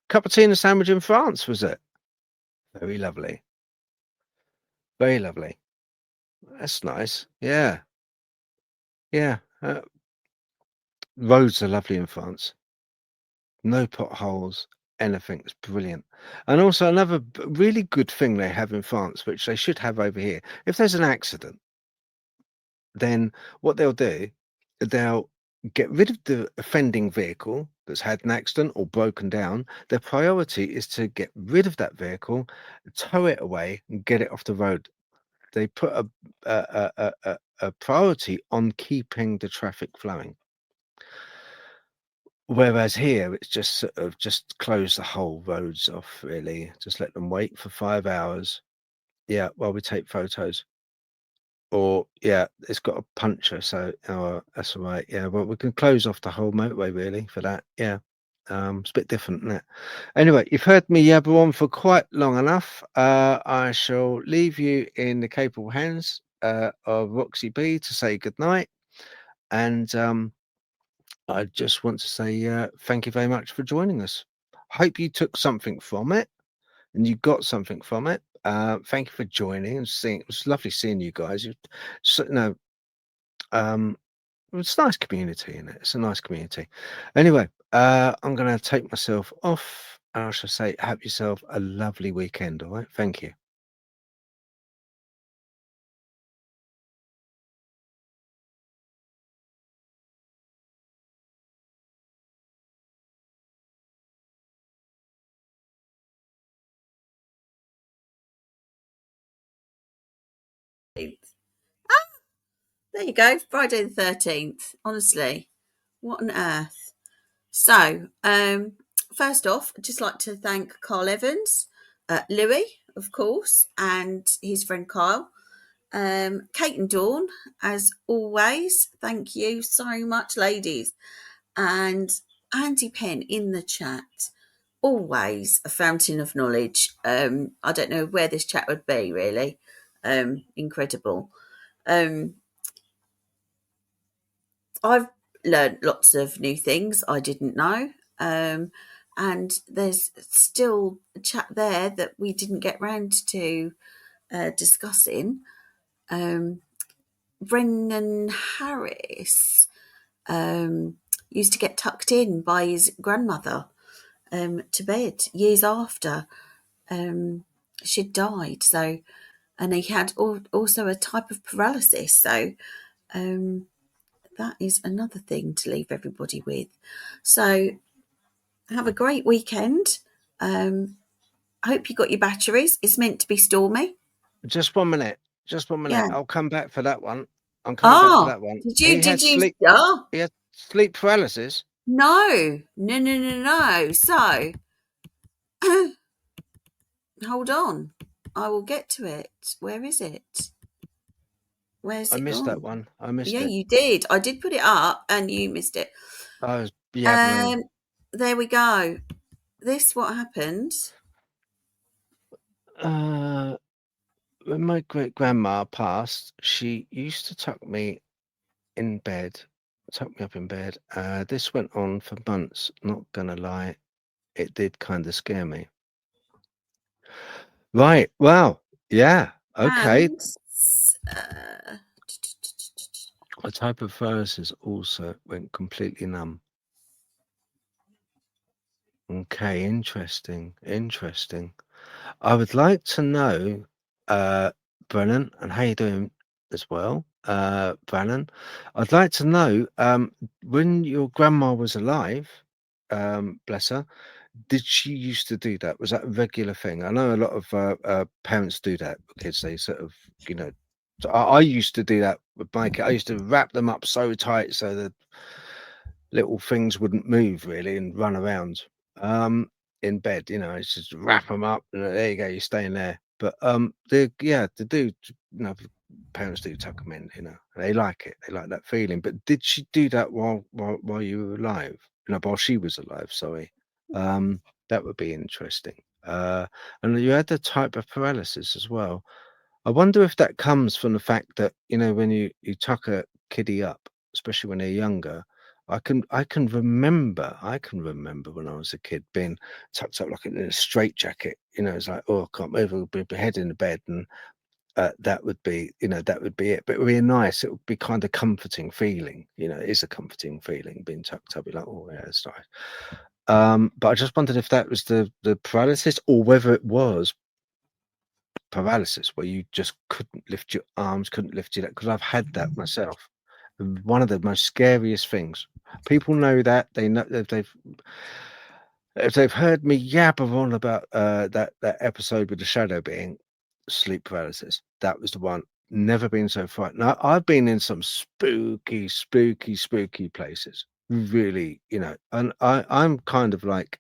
Cup of tea and a sandwich in France, was it? Very lovely. Very lovely. That's nice. Yeah. Yeah. Roads are lovely in France. No potholes, anything's brilliant. And also another really good thing they have in France, which they should have over here. If there's an accident, then what they'll do, they'll get rid of the offending vehicle that's had an accident or broken down. Their priority is to get rid of that vehicle, tow it away, and get it off the road. They put a priority on keeping the traffic flowing. Whereas here, it's just sort of just close the whole roads off, really. Just let them wait for 5 hours. Yeah, while we take photos. Or, yeah, it's got a puncture, so that's all right. Yeah, well, we can close off the whole motorway, really, for that. Yeah. It's a bit different, isn't it? Anyway, you've heard me yabber on for quite long enough. I shall leave you in the capable hands of Roxy B to say goodnight. And I just want to say thank you very much for joining us. Hope you took something from it and you got something from it. Thank you for joining and seeing. It was lovely seeing you guys. It's a nice community, isn't it? It's a nice community. Anyway, I'm going to take myself off and I shall say, have yourself a lovely weekend. All right. Thank you. There you go, Friday the 13th. Honestly, what on earth? So, first off, I'd just like to thank Carl Evans, Louis, of course, and his friend Kyle, Kate and Dawn, as always. Thank you so much, ladies, and Andy Penn in the chat. Always a fountain of knowledge. I don't know where this chat would be, really. Incredible. I've learned lots of new things I didn't know. And there's still a chat there that we didn't get round to discussing. Brendan Harris used to get tucked in by his grandmother to bed years after she'd died. So, and he had also a type of paralysis. So, that is another thing to leave everybody with. So have a great weekend. I hope you got your batteries. It's meant to be stormy. Just 1 minute. Just 1 minute. Yeah. I'll come back for that one. I'm coming back for that one. Did you? He had sleep paralysis. No. So hold on. I will get to it. Where is it? Where's I it missed that gone? one. I missed Yeah, it. you did. I did put it up, and you missed it. I was yabbering. There we go. This what happened. When my great grandma passed, she used to tuck me in bed, tuck me up in bed. This went on for months. Not gonna lie, it did kind of scare me. Right. Wow. Yeah. Okay. And A type of paralysis also went completely numb. Okay. Interesting. Interesting. I would like to know, Brennan, and how you doing as well, Brennan. I'd like to know, when your grandma was alive, bless her, did she used to do that? Was that a regular thing? I know a lot of parents do that with kids. They sort of, you know, so I used to do that with my kid. I used to wrap them up so tight so the little things wouldn't move really and run around. In bed, you know, it's just wrap them up and there you go, you're staying there. But the do, you know, parents do tuck them in, you know, they like it, they like that feeling. But did she do that while you were alive? You know, while she was alive, sorry. That would be interesting. And you had the type of paralysis as well. I wonder if that comes from the fact that, you know, when you tuck a kiddie up, especially when they're younger, I can remember when I was a kid being tucked up like in a straitjacket. You know, it's like, oh, I can't move. I'll be head in the bed, and that would be, you know, that would be it. But it would be nice. It would be kind of comforting feeling. You know, it is a comforting feeling being tucked up. You're like, oh yeah, it's nice. But I just wondered if that was the paralysis or whether it was paralysis where you just couldn't lift your arms, couldn't lift your leg, because I've had that myself. One of the most scariest things. People know that they know if they've heard me yabber on about that episode with the shadow being sleep paralysis. That was the one. Never been so frightened. I've been in some spooky places. Really, you know, and I'm kind of like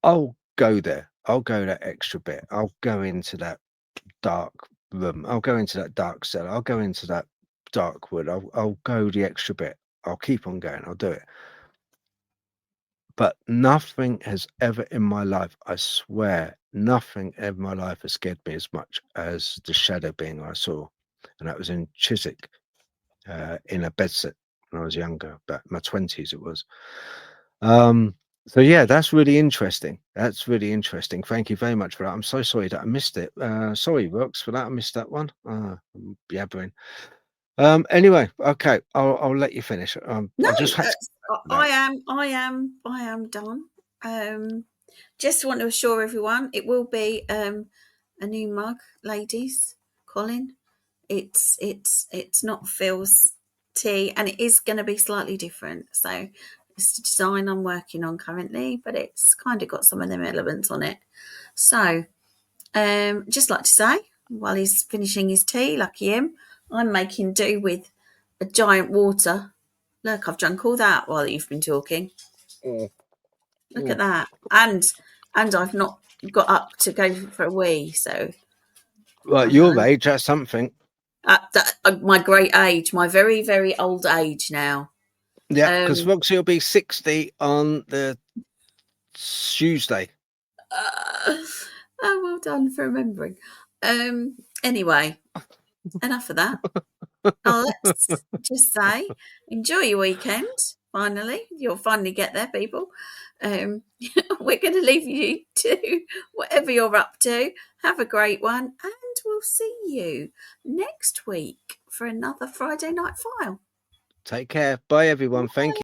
I'll go there. I'll go that extra bit. I'll go into that dark room. I'll go into that dark cellar. I'll go into that dark wood. I'll go the extra bit. I'll keep on going. I'll do it. But nothing has ever in my life, I swear, nothing in my life has scared me as much as the shadow being I saw. And that was in Chiswick, in a bedsit when I was younger, but my 20s it was. So yeah, that's really interesting. That's really interesting. Thank you very much for that. I'm so sorry that I missed it. Sorry, Rooks, for that. I missed that one. I'm yabbering. Anyway, okay, I'll let you finish. no, I just had I am done. Just want to assure everyone it will be a new mug, ladies. Colin, it's not Phil's tea, and it is going to be slightly different. So it's the design I'm working on currently, but it's kind of got some of them elements on it. So just like to say, while he's finishing his tea, lucky him, I'm making do with a giant water. Look, I've drunk all that while you've been talking. Look at that. And I've not got up to go for a wee, so right, your age, that's something. My great age, my very, very old age now. Yeah, because Roxy will be 60 on the Tuesday. Oh, well done for remembering. Anyway, enough of that. Let's just say, enjoy your weekend. Finally, you'll finally get there, people. We're going to leave you to whatever you're up to. Have a great one, and we'll see you next week for another Friday Night File. Take care. Bye, everyone. Thank you.